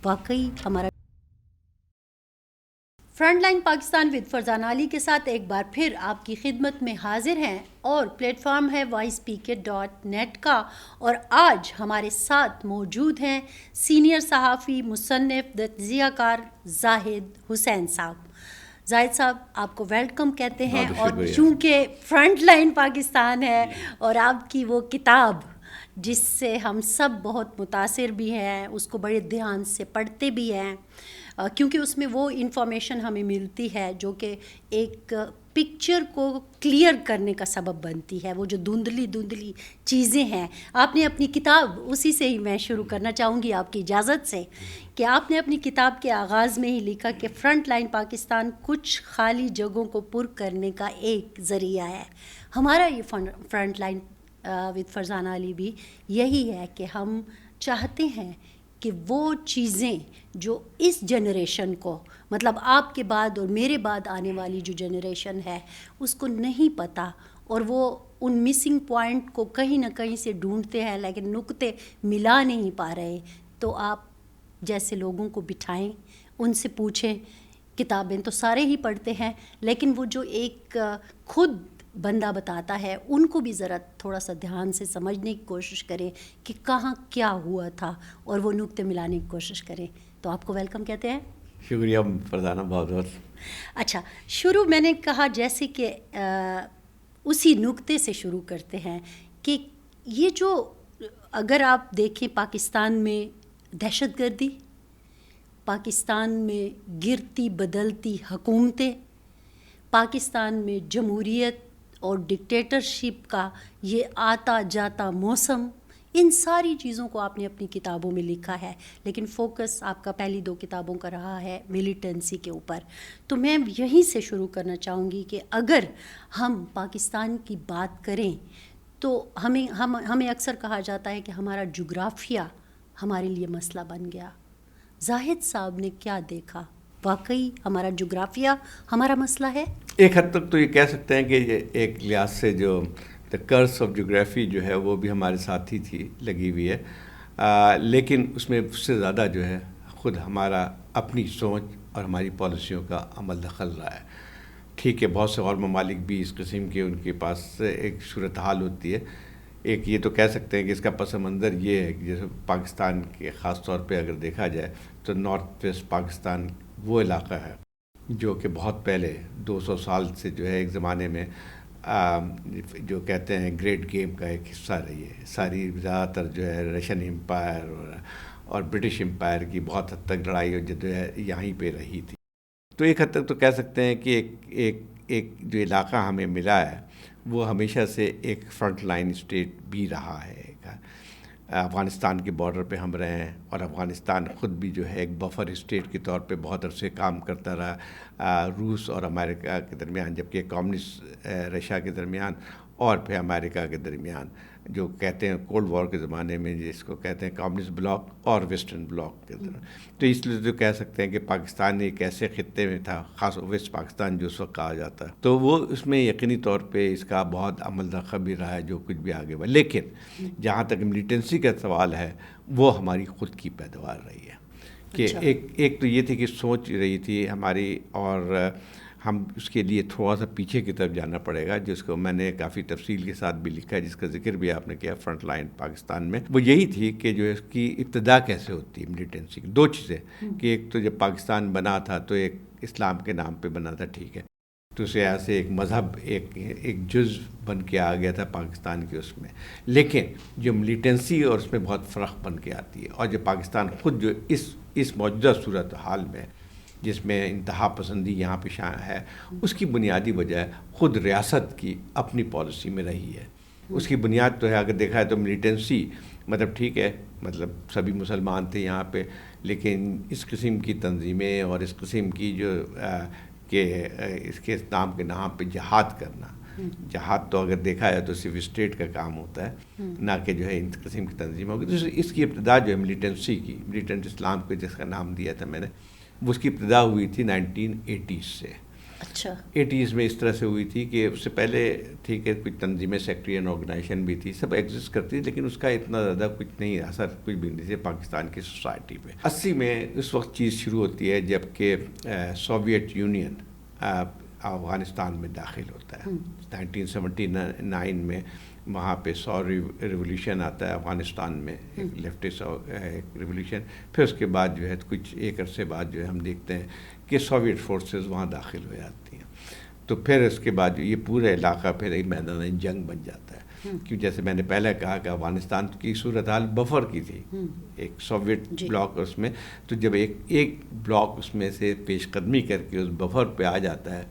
واقعی ہمارا front line Pakistan with Farzana Ali کے ساتھ ایک بار پھر آپ کی خدمت میں حاضر ہیں، اور پلیٹ فارم ہے voicePK.net کا، اور آج ہمارے ساتھ موجود ہیں سینئر صحافی، مصنف، تجزیہ کار زاہد حسین صاحب۔ زاہد صاحب، آپ کو ویلکم کہتے ہیں، اور چونکہ فرنٹ لائن پاکستان ہے اور آپ کی وہ کتاب جس سے ہم سب بہت متاثر بھی ہیں، اس کو بڑے دھیان سے پڑھتے بھی ہیں، کیونکہ اس میں وہ انفارمیشن ہمیں ملتی ہے جو کہ ایک پکچر کو کلیئر کرنے کا سبب بنتی ہے، وہ جو دھندلی چیزیں ہیں۔ آپ نے اپنی کتاب، اسی سے ہی میں شروع کرنا چاہوں گی آپ کی اجازت سے، کہ آپ نے اپنی کتاب کے آغاز میں ہی لکھا کہ فرنٹ لائن پاکستان کچھ خالی جگہوں کو پر کرنے کا ایک ذریعہ ہے۔ ہمارا یہ فرنٹ لائن ود فرزانہ علی بھی یہی ہے کہ ہم چاہتے ہیں کہ وہ چیزیں جو اس جنریشن کو، مطلب آپ کے بعد اور میرے بعد آنے والی جو جنریشن ہے، اس کو نہیں پتہ، اور وہ ان مسنگ پوائنٹ کو کہیں نہ کہیں سے ڈھونڈتے ہیں لیکن نقطے ملا نہیں پا رہے، تو آپ جیسے لوگوں کو بٹھائیں، ان سے پوچھیں۔ کتابیں تو سارے ہی پڑھتے ہیں، لیکن وہ جو ایک خود بندہ بتاتا ہے، ان کو بھی ذرا تھوڑا سا دھیان سے سمجھنے کی کوشش کریں کہ کہاں کیا ہوا تھا، اور وہ نقطے ملانے کی کوشش کریں۔ تو آپ کو ویلکم کہتے ہیں۔ شکریہ فرزانہ، بہت بہت۔ اچھا، شروع میں نے کہا جیسے کہ اسی نقطے سے شروع کرتے ہیں کہ یہ جو، اگر آپ دیکھیں پاکستان میں دہشت گردی، پاکستان میں گرتی بدلتی حکومتیں، پاکستان میں جمہوریت اور ڈکٹیٹرشپ کا یہ آتا جاتا موسم، ان ساری چیزوں کو آپ نے اپنی کتابوں میں لکھا ہے، لیکن فوکس آپ کا پہلی 2 کتابوں کا رہا ہے ملیٹنسی کے اوپر۔ تو میں یہیں سے شروع کرنا چاہوں گی کہ اگر ہم پاکستان کی بات کریں تو ہمیں اکثر کہا جاتا ہے کہ ہمارا جغرافیہ ہمارے لیے مسئلہ بن گیا۔ زاہد صاحب نے کیا دیکھا؟ واقعی ہمارا جغرافیہ ہمارا مسئلہ ہے؟ ایک حد تک تو یہ کہہ سکتے ہیں کہ ایک لحاظ سے جو دا کرس آف جغرافی جو ہے وہ بھی ہمارے ساتھ ہی تھی، لگی ہوئی ہے، لیکن اس میں اس سے زیادہ جو ہے خود ہمارا اپنی سوچ اور ہماری پالیسیوں کا عمل دخل رہا ہے۔ ٹھیک ہے، بہت سے اور ممالک بھی اس قسم کے ان کے پاس ایک صورتحال ہوتی ہے۔ ایک یہ تو کہہ سکتے ہیں کہ اس کا پس منظر یہ ہے کہ جیسے پاکستان کے خاص طور پہ اگر دیکھا جائے تو نارتھ ویسٹ پاکستان وہ علاقہ ہے جو کہ بہت پہلے 200 سال سے جو ہے ایک زمانے میں جو کہتے ہیں گریٹ گیم کا ایک حصہ رہی ہے۔ ساری زیادہ تر جو ہے رشین امپائر اور برٹش امپائر کی بہت حد تک لڑائی اور جو ہے یہیں پہ رہی تھی۔ تو ایک حد تک تو کہہ سکتے ہیں کہ ایک جو علاقہ ہمیں ملا ہے وہ ہمیشہ سے ایک فرنٹ لائن اسٹیٹ بھی رہا ہے۔ افغانستان کے بارڈر پہ ہم رہے ہیں، اور افغانستان خود بھی جو ہے ایک بفر اسٹیٹ کے طور پہ بہت عرصے کام کرتا رہا، روس اور امریکہ کے درمیان، جبکہ کمیونسٹ رشیا کے درمیان اور پھر امریکہ کے درمیان، جو کہتے ہیں کولڈ وار کے زمانے میں جس کو کہتے ہیں کمیونسٹ بلاک اور ویسٹرن بلاک کے درمیان۔ تو اس لیے تو کہہ سکتے ہیں کہ پاکستان ایک ایسے خطے میں تھا، خاص ویسٹ پاکستان جو اس وقت کہا جاتا ہے، تو وہ اس میں یقینی طور پہ اس کا بہت عمل دخل بھی رہا ہے جو کچھ بھی آگے بڑھا۔ لیکن جہاں تک ملیٹنسی کا سوال ہے، وہ ہماری خود کی پیداوار رہی ہے کہ ایک تو یہ تھی کہ سوچ رہی تھی ہماری، اور ہم اس کے لیے تھوڑا سا پیچھے کی طرف جانا پڑے گا، جس کو میں نے کافی تفصیل کے ساتھ بھی لکھا ہے، جس کا ذکر بھی آپ نے کیا فرنٹ لائن پاکستان میں۔ وہ یہی تھی کہ جو اس کی ابتدا کیسے ہوتی ہے ملیٹنسی کی۔ 2 چیزیں کہ ایک تو جب پاکستان بنا تھا تو ایک اسلام کے نام پہ بنا تھا، ٹھیک ہے، تو اسے ایسے ایک مذہب ایک جزو بن کے آ گیا تھا پاکستان کے اس میں، لیکن جو ملیٹنسی اور اس میں بہت فرق بن کے آتی ہے، اور جو پاکستان خود جو اس موجودہ صورتحال میں جس میں انتہا پسندی یہاں پہ شائع ہے، اس کی بنیادی وجہ خود ریاست کی اپنی پالیسی میں رہی ہے۔ اس کی بنیاد تو ہے، اگر دیکھا ہے تو ملیٹنسی مطلب ٹھیک ہے، مطلب سبھی مسلمان تھے یہاں پہ، لیکن اس قسم کی تنظیمیں اور اس قسم کی جو کہ اس کے نام کے نام پہ جہاد کرنا، جہاد تو اگر دیکھا ہے تو صرف اسٹیٹ کا کام ہوتا ہے، نہ کہ جو ہے ان قسم کی تنظیموں کی۔ تو اس کی ابتدا جو ہے ملیٹنسی کی، ملیٹنٹ اسلام کو جس کا نام دیا تھا میں نے، وہ اس کی ابتدا ہوئی تھی 1980 سے، اچھا 80s میں اس طرح سے ہوئی تھی کہ اس سے پہلے ٹھیک ہے کچھ تنظیمیں سیکٹریئن آرگنائزیشن بھی تھی، سب ایگزسٹ کرتی تھی، لیکن اس کا اتنا زیادہ کچھ نہیں اثر کچھ بھی نہیں تھا پاکستان کی سوسائٹی پہ. 80 میں اس وقت چیز شروع ہوتی ہے جب کہ سوویت یونین افغانستان میں داخل ہوتا ہے. 1979 میں وہاں پہ 100 ریولیوشن آتا ہے افغانستان میں، ایک لیفٹسٹ ریولیوشن. پھر اس کے بعد جو ہے کچھ ایک عرصے بعد جو ہے ہم دیکھتے ہیں کہ سوویت فورسز وہاں داخل ہو جاتی ہیں. تو پھر اس کے بعد یہ پورا علاقہ پھر ایک میدان جنگ بن جاتا ہے. کیوں جیسے میں نے پہلے کہا کہ افغانستان کی صورتحال بفر کی تھی، ایک سوویت بلاک اس میں، تو جب ایک بلاک اس میں سے پیش قدمی کر کے اس بفر پہ آ جاتا ہے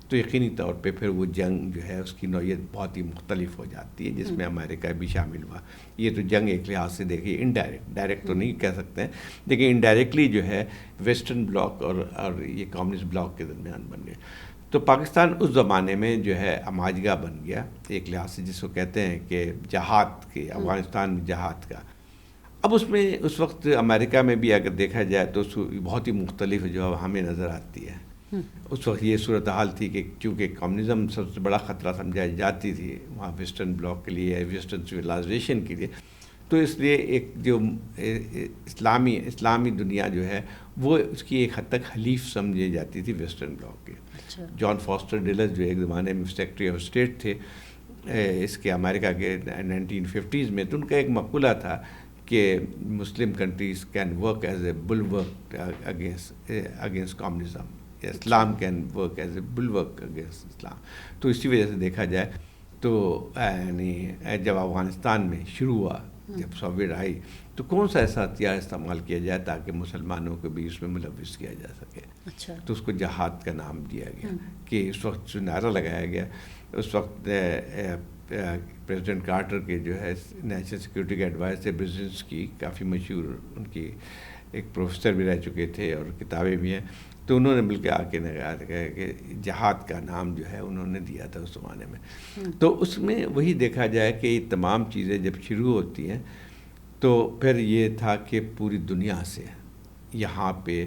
تو یقینی طور پہ پھر وہ جنگ جو ہے اس کی نوعیت بہت ہی مختلف ہو جاتی ہے، جس میں امریکہ بھی شامل ہوا. یہ تو جنگ ایک لحاظ سے دیکھیے ڈائریکٹ تو نہیں کہہ سکتے ہیں، لیکن انڈائریکٹلی جو ہے ویسٹرن بلاک اور یہ کمیونسٹ بلاک کے درمیان بن گئے. تو پاکستان اس زمانے میں جو ہے اماجگاہ بن گیا ایک لحاظ سے، جس کو کہتے ہیں کہ جہاد کے، افغانستان میں جہاد کا. اب اس میں اس وقت امریکہ میں بھی اگر دیکھا جائے تو بہت ہی مختلف جو ہمیں نظر آتی ہے. اس وقت یہ صورتحال تھی کہ چونکہ کمیونزم سب سے بڑا خطرہ سمجھائی جاتی تھی وہاں ویسٹرن بلاک کے لیے، ویسٹرن سویلائزیشن کے لیے، تو اس لیے ایک جو اسلامی دنیا جو ہے وہ اس کی ایک حد تک حلیف سمجھی جاتی تھی ویسٹرن بلاک کے. جان فاسٹر ڈیلس جو ایک زمانے میں سیکرٹری آف اسٹیٹ تھے اس کے امریکہ کے 1950s میں، تو ان کا ایک مقولہ تھا کہ Muslim countries can work as a bulwark against communism, Islam can work as a bulwark against Islam. تو اسی وجہ سے دیکھا جائے تو یعنی جب افغانستان میں شروع ہوا، جب سوویت آئی، تو کون سا ایسا ہتھیار استعمال کیا جائے تاکہ مسلمانوں کو بھی اس میں ملوث کیا جا سکے. اچھا. تو اس کو جہاد کا نام دیا گیا. کہ اس وقت جو نعرہ لگایا گیا، اس وقت پریزیڈنٹ کارٹر کے جو ہے نیشنل سیکورٹی کے ایڈوائزر تھے برزنسکی، کافی مشہور، ان کی ایک پروفیسر بھی رہ چکے تھے اور کتابیں بھی ہیں. تو انہوں نے مل کے آ کے کہا کہ جہاد کا نام جو ہے انہوں نے دیا تھا اس زمانے میں. تو اس میں وہی دیکھا جائے کہ یہ تمام چیزیں جب شروع ہوتی ہیں تو پھر یہ تھا کہ پوری دنیا سے یہاں پہ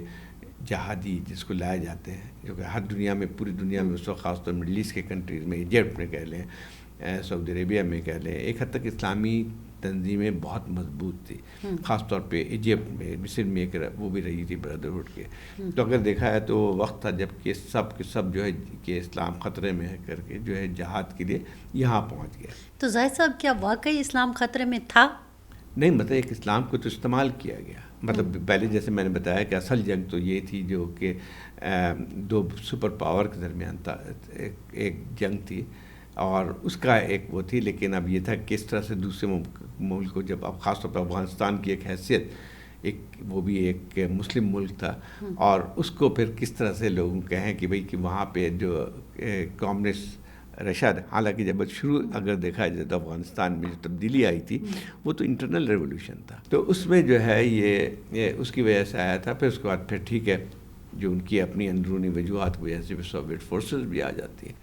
جہادی جس کو لائے جاتے ہیں، جو کہ ہر دنیا میں، پوری دنیا میں اس وقت خاص طور مڈل ایسٹ کے کنٹریز میں، ایجپٹ میں کہہ لیں، سعودی عربیہ میں کہہ لیں، ایک حد تک اسلامی تنظیمیں بہت مضبوط تھی. خاص طور پہ ایجپٹ میں، مصر میں ایک وہ بھی رہی تھی بردرہڈ کے. تو اگر دیکھا ہے تو وہ وقت تھا جب کہ سب کے سب جو ہے کہ اسلام خطرے میں ہے کر کے جو ہے جہاد کے لیے یہاں پہنچ گیا. تو زاہد صاحب کیا واقعی اسلام خطرے میں تھا؟ نہیں، مطلب ایک اسلام کو تو استعمال کیا گیا. مطلب پہلے جیسے میں نے بتایا کہ اصل جنگ تو یہ تھی جو کہ دو سپر پاور کے درمیان تھا، ایک جنگ تھی اور اس کا ایک وہ تھی. لیکن اب یہ تھا کہ کس طرح سے دوسرے ملک کو، جب اب خاص طور پر افغانستان کی ایک حیثیت، ایک وہ بھی ایک مسلم ملک تھا، اور اس کو پھر کس طرح سے لوگوں کہیں کہ بھئی کہ وہاں پہ جو کمیونسٹ رشد، حالانکہ جب شروع اگر دیکھا جائے تو افغانستان میں جو تبدیلی آئی تھی وہ تو انٹرنل ریولوشن تھا. تو اس میں جو ہے یہ اس کی وجہ سے آیا تھا. پھر اس کے بعد پھر ٹھیک ہے جو ان کی اپنی اندرونی وجوہات کی وجہ سے سوویت فورسز بھی آ جاتی ہیں،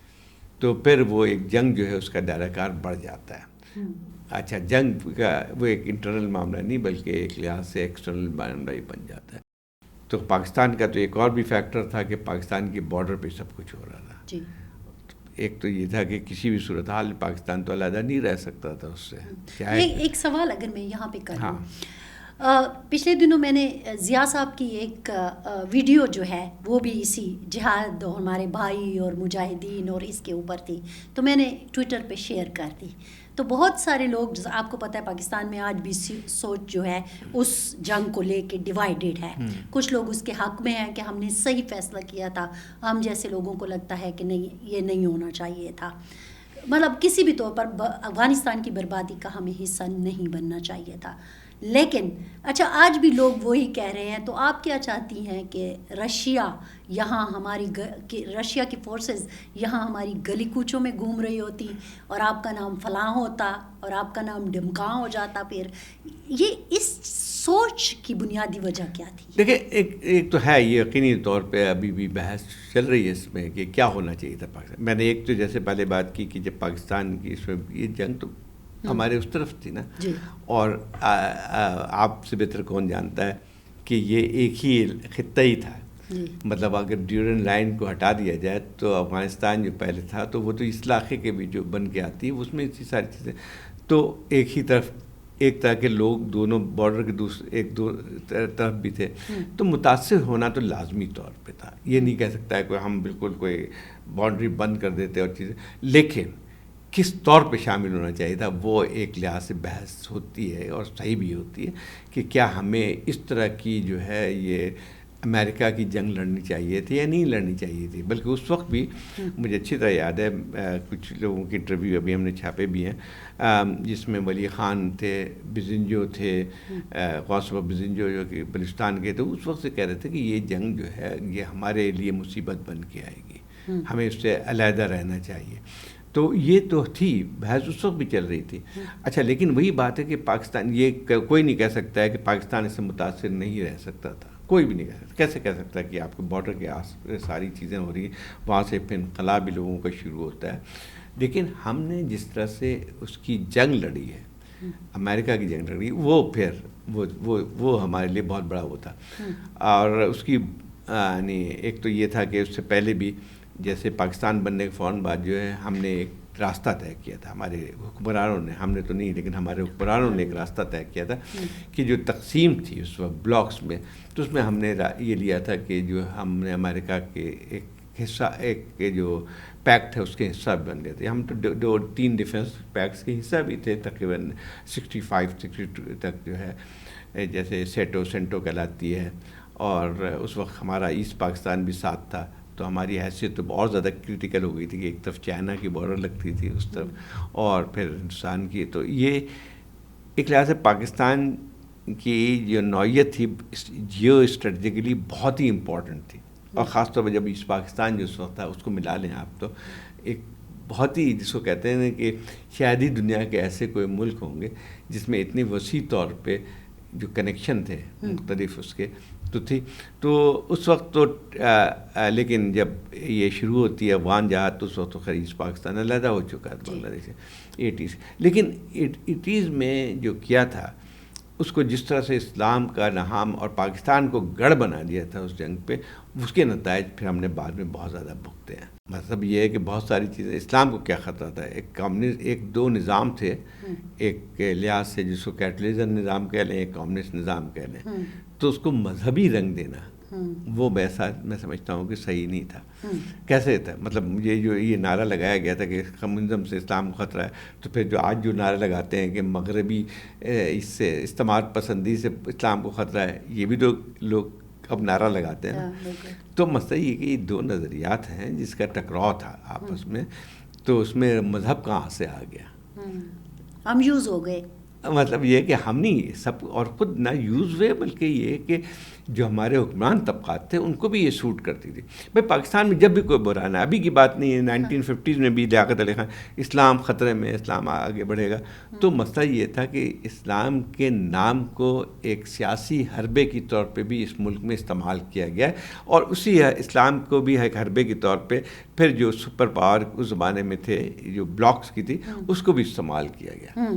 تو پھر وہ ایک جنگ جو ہے اس کا دائرہ کار بڑھ جاتا ہے. اچھا، جنگ کا وہ ایک انٹرنل معاملہ نہیں بلکہ ایک لحاظ سے ایکسٹرنل معاملہ ہی بن جاتا ہے. تو پاکستان کا تو ایک اور بھی فیکٹر تھا کہ پاکستان کے بارڈر پہ سب کچھ ہو رہا تھا. جی. ایک تو یہ تھا کہ کسی بھی صورتحال پاکستان تو علیحدہ نہیں رہ سکتا تھا اس سے. ایک سوال اگر میں یہاں پہ کروں، پچھلے دنوں میں نے ضیاء صاحب کی ایک ویڈیو جو ہے وہ بھی اسی جہاد اور ہمارے بھائی اور مجاہدین اور اس کے اوپر تھی، تو میں نے ٹویٹر پہ شیئر کر دی. تو بہت سارے لوگ، آپ کو پتہ ہے پاکستان میں آج بھی سوچ جو ہے اس جنگ کو لے کے ڈیوائیڈڈ ہے. کچھ لوگ اس کے حق میں ہیں کہ ہم نے صحیح فیصلہ کیا تھا، ہم جیسے لوگوں کو لگتا ہے کہ نہیں، یہ نہیں ہونا چاہیے تھا. مطلب کسی بھی طور پر افغانستان کی بربادی کا ہمیں حصہ نہیں بننا چاہیے تھا. لیکن اچھا، آج بھی لوگ وہی کہہ رہے ہیں. تو آپ کیا چاہتی ہیں کہ رشیا یہاں رشیا کی فورسز یہاں ہماری گلی کوچوں میں گھوم رہی ہوتی اور آپ کا نام فلاں ہوتا اور آپ کا نام ڈمکاں ہو جاتا؟ پھر یہ اس سوچ کی بنیادی وجہ کیا تھی؟ دیکھیں، ایک تو ہے یہ یقینی طور پہ ابھی بھی بحث چل رہی ہے اس میں کہ کیا ہونا چاہیے تھا پاکستان. میں نے ایک تو جیسے پہلے بات کی کہ جب پاکستان کی اس میں یہ جنگ تو ہمارے اس طرف تھی نا، اور آپ سے بہتر کون جانتا ہے کہ یہ ایک ہی خطہ ہی تھا. مطلب اگر ڈیورنڈ لائن کو ہٹا دیا جائے تو افغانستان جو پہلے تھا تو وہ تو اس علاقے کے بھی جو بن کے آتی ہے اس میں اتنی ساری چیزیں، تو ایک ہی طرف ایک طرح کے لوگ دونوں بارڈر کے ایک دو طرف بھی تھے، تو متاثر ہونا تو لازمی طور پہ تھا. یہ نہیں کہہ سکتا ہے کہ ہم بالکل کوئی باؤنڈری بند کر دیتے اور چیزیں، لیکن کس طور پہ شامل ہونا چاہیے تھا وہ ایک لحاظ سے بحث ہوتی ہے اور صحیح بھی ہوتی ہے کہ کیا ہمیں اس طرح کی جو ہے یہ امریکہ کی جنگ لڑنی چاہیے تھی یا نہیں لڑنی چاہیے تھی. بلکہ اس وقت بھی مجھے اچھی طرح یاد ہے کچھ لوگوں کی انٹرویو ابھی ہم نے چھاپے بھی ہیں جس میں ولی خان تھے، بزنجو تھے، غوث بزنجو جو کہ بلوچستان کے تھے، اس وقت سے کہہ رہے تھے کہ یہ جنگ جو ہے یہ ہمارے لیے مصیبت بن کے آئے گی، ہمیں اس سے علیحدہ رہنا چاہیے. تو یہ تو تھی بحث اس وقت بھی چل رہی تھی. اچھا لیکن وہی بات ہے کہ پاکستان، یہ کوئی نہیں کہہ سکتا ہے کہ پاکستان اس سے متاثر نہیں رہ سکتا تھا، کوئی بھی نہیں کہہ سکتا. کیسے کہہ سکتا ہے کہ آپ کو بارڈر کے آس ساری چیزیں ہو رہی ہیں، وہاں سے پھر انقلاب بھی لوگوں کا شروع ہوتا ہے. لیکن ہم نے جس طرح سے اس کی جنگ لڑی ہے، امریکہ کی جنگ لڑی، وہ پھر وہ ہمارے لیے بہت بڑا وہ تھا. اور اس کی یعنی ایک تو یہ تھا کہ اس سے پہلے بھی جیسے پاکستان بننے کے فوراً بعد جو ہے ہم نے ایک راستہ طے کیا تھا، ہمارے حکمرانوں نے، ہم نے تو نہیں لیکن ہمارے حکمرانوں نے ایک راستہ طے کیا تھا کہ جو تقسیم تھی اس وقت بلاکس میں، تو اس میں ہم نے یہ لیا تھا کہ جو ہم نے امریکہ کے ایک حصہ، ایک جو پیکٹ ہے اس کے حصہ بن گئے تھے. ہم تو 3 ڈیفنس پیکٹس کے حصہ بھی تھے تقریباً 62 تک جو ہے، جیسے سینٹو کہلاتی ہے، اور اس وقت ہمارا ایسٹ پاکستان بھی ساتھ تھا. تو ہماری حیثیت تو اور زیادہ کریٹیکل ہو گئی تھی کہ ایک طرف چائنا کی بارڈر لگتی تھی اس طرف، اور پھر ہندوستان کی. تو یہ ایک لحاظ سے پاکستان کی جو نوعیت تھی جیو اسٹریٹجیکلی بہت ہی امپورٹنٹ تھی، اور خاص طور پہ جب ایسٹ پاکستان جو اس وقت تھا اس کو ملا لیں آپ تو ایک بہت ہی، جس کو کہتے ہیں کہ شاید ہی دنیا کے ایسے کوئی ملک ہوں گے جس میں اتنی وسیع طور پہ جو کنیکشن تھے مختلف اس کے تو تھی. تو اس وقت تو لیکن جب یہ شروع ہوتی ہے افغان جہاد تو اس وقت تو خیر ایسٹ پاکستان علیحدہ ہو چکا تھا بنگلہ دیش سے 80s. لیکن 80s میں جو کیا تھا اس کو جس طرح سے اسلام کا نہام اور پاکستان کو گڑھ بنا دیا تھا اس جنگ پہ، اس کے نتائج پھر ہم نے بعد میں بہت زیادہ بھگتے ہیں. مطلب یہ ہے کہ بہت ساری چیزیں، اسلام کو کیا خطرہ تھا، ایک دو نظام تھے، ایک لحاظ سے جس کو کیٹلزم نظام کہہ لیں، ایک کمیونسٹ نظام کہہ لیں، تو اس کو مذہبی رنگ دینا وہ ویسا میں سمجھتا ہوں کہ صحیح نہیں تھا. کیسے تھا، مطلب یہ نعرہ لگایا گیا تھا کہ کمیونزم سے اسلام کو خطرہ ہے، تو پھر جو آج جو نعرہ لگاتے ہیں کہ مغربی اس سے استعمار پسندی سے اسلام کو خطرہ ہے، یہ بھی تو لوگ اب نعرہ لگاتے ہیں. تو مسئلہ یہ کہ یہ 2 نظریات ہیں جس کا ٹکراؤ تھا آپس میں، تو اس میں مذہب کہاں سے آ گیا، ہم یوز ہو گئے. مطلب یہ کہ ہم نہیں سب اور خود نہ یوز ہوئے، بلکہ یہ کہ جو ہمارے حکمران طبقات تھے ان کو بھی یہ سوٹ کرتی تھی. بھائی پاکستان میں جب بھی کوئی بحران ہے، ابھی کی بات نہیں ہے، 1950s میں بھی لیاقت علی خان اسلام خطرے میں، اسلام آگے بڑھے گا، تو مسئلہ یہ تھا کہ اسلام کے نام کو ایک سیاسی حربے کی طور پہ بھی اس ملک میں استعمال کیا گیا ہے، اور اسی اسلام کو بھی ایک حربے کے طور پہ پھر جو سپر پاور اس زمانے میں تھے جو بلاکس کی تھی اس کو بھی استعمال کیا گیا.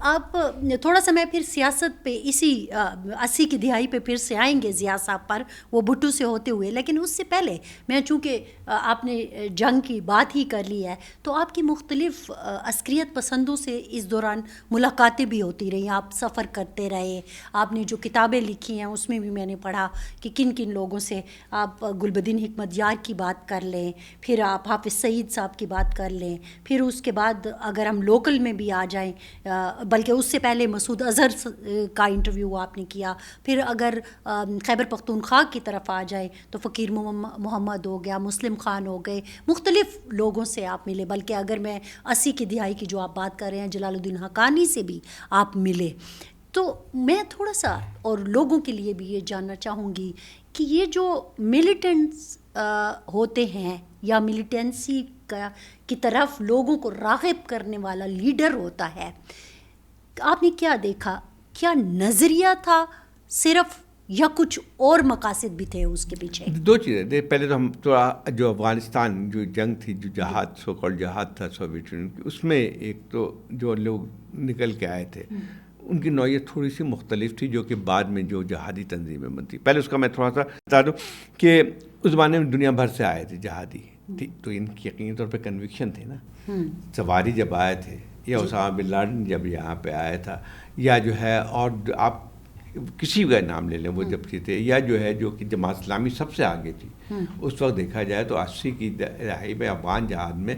آپ تھوڑا سا میں پھر سیاست پہ اسی 80 کی دہائی پہ پھر سے آئیں گے ضیاء صاحب پر، وہ بھٹو سے ہوتے ہوئے، لیکن اس سے پہلے میں چونکہ آپ نے جنگ کی بات ہی کر لی ہے تو آپ کی مختلف عسکریت پسندوں سے اس دوران ملاقاتیں بھی ہوتی رہیں، آپ سفر کرتے رہے، آپ نے جو کتابیں لکھی ہیں اس میں بھی میں نے پڑھا کہ کن کن لوگوں سے آپ گلبدین حکمت یار کی بات کر لیں، پھر آپ حافظ سعید صاحب کی بات کر لیں، پھر اس کے بعد اگر ہم لوکل میں بھی آ جائیں، بلکہ اس سے پہلے مسعود اظہر کا انٹرویو آپ نے کیا، پھر اگر خیبر پختونخوا کی طرف آ جائیں تو فقیر محمد ہو گیا، مسلم خان ہو گئے، مختلف لوگوں سے آپ ملے، بلکہ اگر میں 80 کی دہائی کی جو آپ بات کر رہے ہیں جلال الدین حقانی سے بھی آپ ملے. تو میں تھوڑا سا اور لوگوں کے لیے بھی یہ جاننا چاہوں گی کہ یہ جو ملیٹنٹس ہوتے ہیں یا ملیٹنسی کی طرف لوگوں کو راغب کرنے والا لیڈر ہوتا ہے، آپ نے کیا دیکھا، کیا نظریہ تھا صرف یا کچھ اور مقاصد بھی تھے اس کے پیچھے؟ 2 چیزیں. پہلے تو ہم تھوڑا جو افغانستان جو جنگ تھی، جو جہاد سو کال جہاد تھا سوویت یونین کی، اس میں ایک تو جو لوگ نکل کے آئے تھے ان کی نوعیت تھوڑی سی مختلف تھی جو کہ بعد میں جو جہادی تنظیمیں بنتی. پہلے اس کا میں تھوڑا سا بتا دوں کہ اس زمانے میں دنیا بھر سے آئے تھے جہادی, تو ان کی یقینی طور پہ کنوکشن تھی نا. سواری جب آئے تھے, یا اسامہ بن لادن جب یہاں پہ آیا تھا, یا جو ہے اور آپ کسی کا نام لے لیں وہ جب تھے, یا جو ہے جو کہ جماعت اسلامی سب سے آگے تھی اس وقت دیکھا جائے تو 80 کی دہائی میں افغان جہاد میں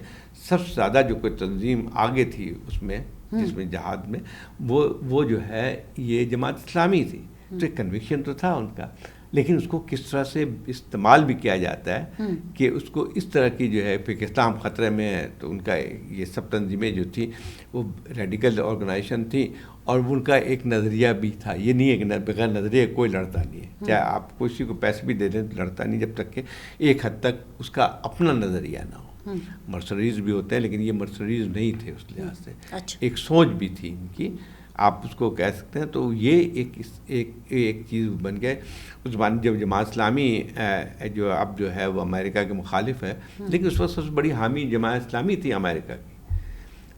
سب سے زیادہ جو کوئی تنظیم آگے تھی اس میں, جس میں جہاد میں وہ جو ہے یہ جماعت اسلامی تھی. تو ایک کنوکشن تو تھا ان کا, لیکن اس کو کس طرح سے استعمال بھی کیا جاتا ہے کہ اس کو اس طرح کی جو ہے پھر اسلام خطرے میں ہے, تو ان کا یہ سب تنظیمیں جو تھیں وہ ریڈیکل آرگنائزیشن تھیں, اور ان کا ایک نظریہ بھی تھا. یہ نہیں ہے کہ بغیر نظریے کوئی لڑتا نہیں ہے, چاہے آپ کسی کو پیسے بھی دے دیں تو لڑتا نہیں جب تک کہ ایک حد تک اس کا اپنا نظریہ نہ ہو. مرسنریز بھی ہوتے ہیں لیکن یہ مرسنریز نہیں تھے اس لحاظ سے. ایک سوچ بھی تھی ان کی, آپ اس کو کہہ سکتے ہیں. تو یہ ایک چیز بن گئے اس زمانے جب جماعت اسلامی جو اب جو ہے وہ امریکہ کے مخالف ہے, لیکن اس وقت سب سے بڑی حامی جماعت اسلامی تھی امریکہ کی.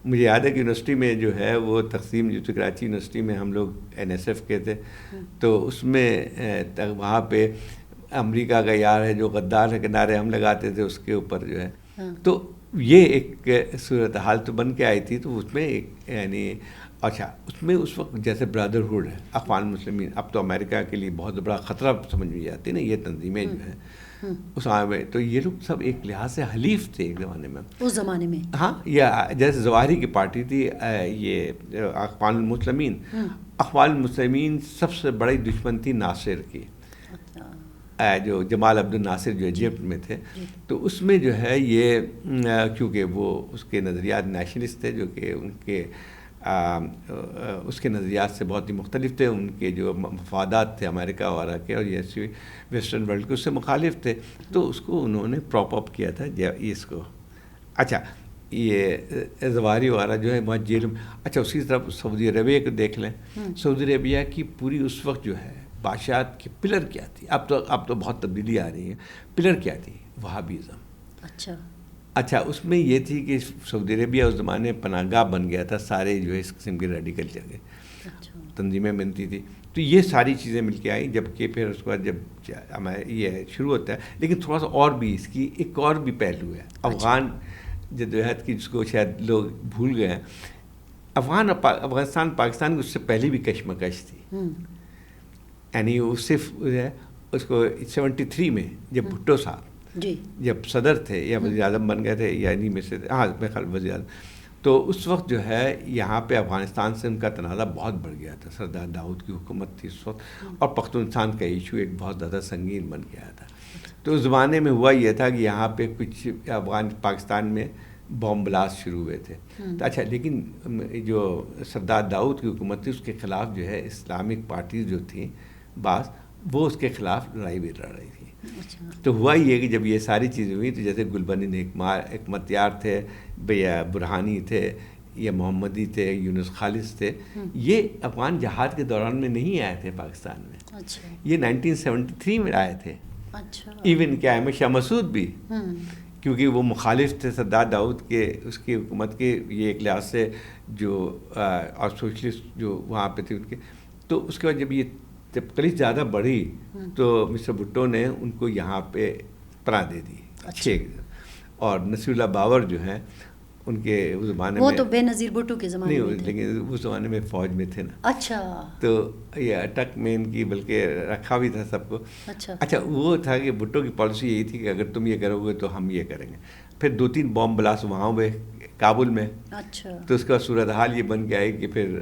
مجھے یاد ہے کہ یونیورسٹی میں جو ہے وہ تقسیم جو تھی کراچی یونیورسٹی میں, ہم لوگ NSF کے تھے, تو اس میں وہاں پہ امریکہ کا یار ہے جو غدار ہے کے نعرے ہم لگاتے تھے اس کے اوپر جو ہے. تو یہ ایک صورتحال تو بن کے آئی تھی. تو اس میں ایک یعنی اچھا اس میں اس وقت جیسے برادرہڈ ہے, اخوان المسلمین, اب تو امریکہ کے لیے بہت بڑا خطرہ سمجھ میں جاتی ہے نا یہ تنظیمیں جو ہیں اس میں, تو یہ لوگ سب ایک لحاظ سے حلیف تھے ایک زمانے میں, اس زمانے میں. ہاں, یا جیسے ظواہری کی پارٹی تھی یہ اخوان المسلمین. اخوان المسلمین سب سے بڑی دشمن تھی ناصر کی, جو جمال عبد الناصر جو ایجپٹ میں تھے. تو اس میں جو ہے یہ کیونکہ وہ اس کے نظریات نیشنلسٹ تھے جو کہ ان کے اس کے نظریات سے بہت ہی مختلف تھے. ان کے جو مفادات تھے امریکہ وغیرہ کے اور یہ ویسٹرن ورلڈ کے اس سے مخالف تھے. تو اس کو انہوں نے پراپ اپ کیا تھا اس کو. اچھا یہ ظواہری وغیرہ جو ہے وہاں جیل میں. اچھا اسی طرف سعودی عربیہ کو دیکھ لیں. سعودی عربیہ کی پوری اس وقت جو ہے بادشاہت کی پلر کیا تھی, اب تو بہت تبدیلی آ رہی ہے. پلر کیا تھی؟ وہابیزم. اچھا اس میں یہ تھی کہ سعودی عربیہ اس زمانے پناہ گاہ بن گیا تھا, سارے جو ہے اس قسم کے ریڈیکل جگہ تنظیمیں بنتی تھی. تو یہ ساری چیزیں مل کے آئیں, جبکہ پھر اس کے بعد جب یہ شروع ہوتا ہے. لیکن تھوڑا سا اور بھی اس کی ایک اور بھی پہلو ہے افغان جدوجہد کی, جس کو شاید لوگ بھول گئے ہیں. افغانستان پاکستان کی اس سے پہلے بھی کشمکش تھی. یعنی وہ صرف اس کو 73 میں جب بھٹو صاحب جب صدر تھے یا وزیر اعظم بن گئے تھے, یعنی میں سے میں خیال وزیر اعظم, تو اس وقت جو ہے یہاں پہ افغانستان سے ان کا تنازع بہت بڑھ گیا تھا. سردار داؤد کی حکومت تھی اس وقت, اور پختونستان کا ایشو ایک بہت زیادہ سنگین بن گیا تھا. تو اس زمانے میں ہوا یہ تھا کہ یہاں پہ کچھ پاکستان میں بام بلاسٹ شروع ہوئے تھے. تو اچھا لیکن جو سردار داؤد کی حکومت تھی اس کے خلاف جو ہے اسلامک پارٹیز جو تھیں بعض, وہ اس کے خلاف لڑائی بھی لڑ رہی تھی. تو ہوا یہ کہ جب یہ ساری چیزیں ہوئی تو جیسے گلبدین حکمتیار تھے, یا برہانی تھے, یا محمدی تھے, یونس خالص تھے, یہ افغان جہاد کے دوران میں نہیں آئے تھے پاکستان میں. یہ 1973 میں آئے تھے. ایون کیا احمد شاہ مسعود بھی, کیونکہ وہ مخالف تھے سردار داؤد کے, اس کی حکومت کے, یہ ایک لحاظ سے جو اور سوشلسٹ جو وہاں پہ تھے ان کے. تو اس کے بعد جب تکلیف زیادہ بڑھی تو مسٹر بھٹو نے ان کو یہاں پہ پناہ دے دی. اور نصیر اللہ باور جو ہیں ان کے اس زمانے میں, وہ تو بے نظیر بھٹو کے زمانے میں نہیں, لیکن اس زمانے میں فوج میں تھے نا. اچھا, تو یہ اٹک میں ان کی بلکہ رکھا بھی تھا سب کو. اچھا وہ تھا کہ بھٹو کی پالیسی یہی تھی کہ اگر تم یہ کرو گے تو ہم یہ کریں گے. پھر 2-3 بام بلاسٹ وہاں ہوئے کابل میں. اچھا, تو اس کا صورتحال یہ بن کے آئی کہ پھر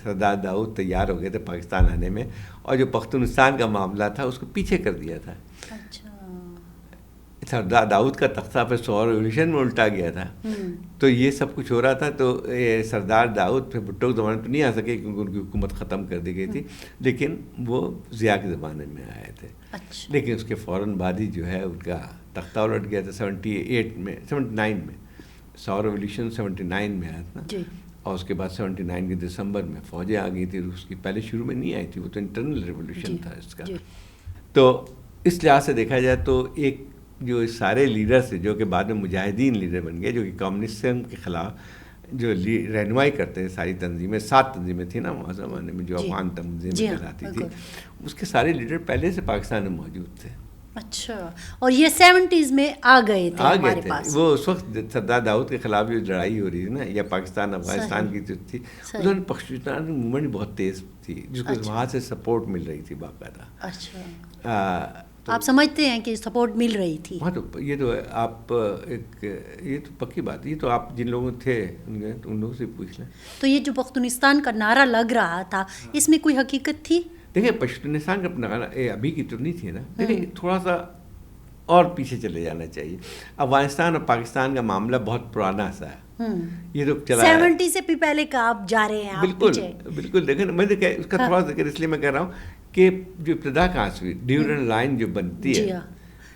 سردار داؤد تیار ہو گئے تھے پاکستان آنے میں, اور جو پختونستان کا معاملہ تھا اس کو پیچھے کر دیا تھا. اچھا, سردار داؤد کا تختہ پھر 100 ریولیوشن میں الٹا گیا تھا. تو یہ سب کچھ ہو رہا تھا. تو سردار داؤد پھر بھٹو کے زمانے تو نہیں آ سکے کیونکہ ان کی حکومت ختم کر دی گئی تھی, لیکن وہ ضیاء کے زمانے میں آئے تھے. لیکن اس کے فوراً بعد ہی جو ہے ان کا تختہ الٹ گیا تھا 79 میں. 100 ریولیوشن 79 میں آیا تھا, اور اس کے بعد 79 کے دسمبر میں فوجیں آ گئی تھی روس کی. پہلے شروع میں نہیں آئی تھی, وہ تو انٹرنل ریولیوشن تھا اس کا. تو اس لحاظ سے دیکھا جائے تو ایک جو سارے لیڈرز تھے جو کہ بعد میں مجاہدین لیڈر بن گئے, جو کہ کمیونزم کے خلاف جو رہنمائی کرتے ہیں ساری تنظیمیں، 7 تنظیمیں تھیں نا وہاں زمانے میں جو افغان تنظیمیں کہلاتی تھی، اس کے سارے لیڈر پہلے سے پاکستان میں موجود تھے. اچھا، اور یہ 70s میں آ گئے تھے ہمارے پاس. وہ اس وقت سردار داؤد کے خلاف جو لڑائی ہو رہی تھی نا، یا پاکستان افغانستان کی جو تھی، انہوں نے پشتون موومنٹ بہت تیز تھی جس کو وہاں سے سپورٹ مل رہی تھی باقاعدہ. اچھا، آپ سمجھتے ہیں کہ سپورٹ مل رہی تھی؟ ہاں، تو یہ تو آپ یہ تو پکی بات ہے، یہ تو آپ جن لوگوں تھے ان لوگوں سے پوچھ لیں. تو یہ جو پختونستان کا نعرہ لگ رہا تھا، اس میں کوئی حقیقت تھی؟ دیکھیں پشتونستان کا نعرہ ابھی کی تو نہیں تھی نا، دیکھیں تھوڑا سا اور پیچھے چلے جانا چاہیے. افغانستان اور پاکستان کا معاملہ بہت پرانا سا ہے، یہ تو چلا 70 سے بھی پہلے کا آپ جا رہے ہیں. بالکل دیکھیں میں اس کا تھوڑا ذکر اس لیے میں کہہ رہا ہوں کہ جو ابتدا کہاں سے ہوئی، ڈیورنڈ لائن جو بنتی ہے،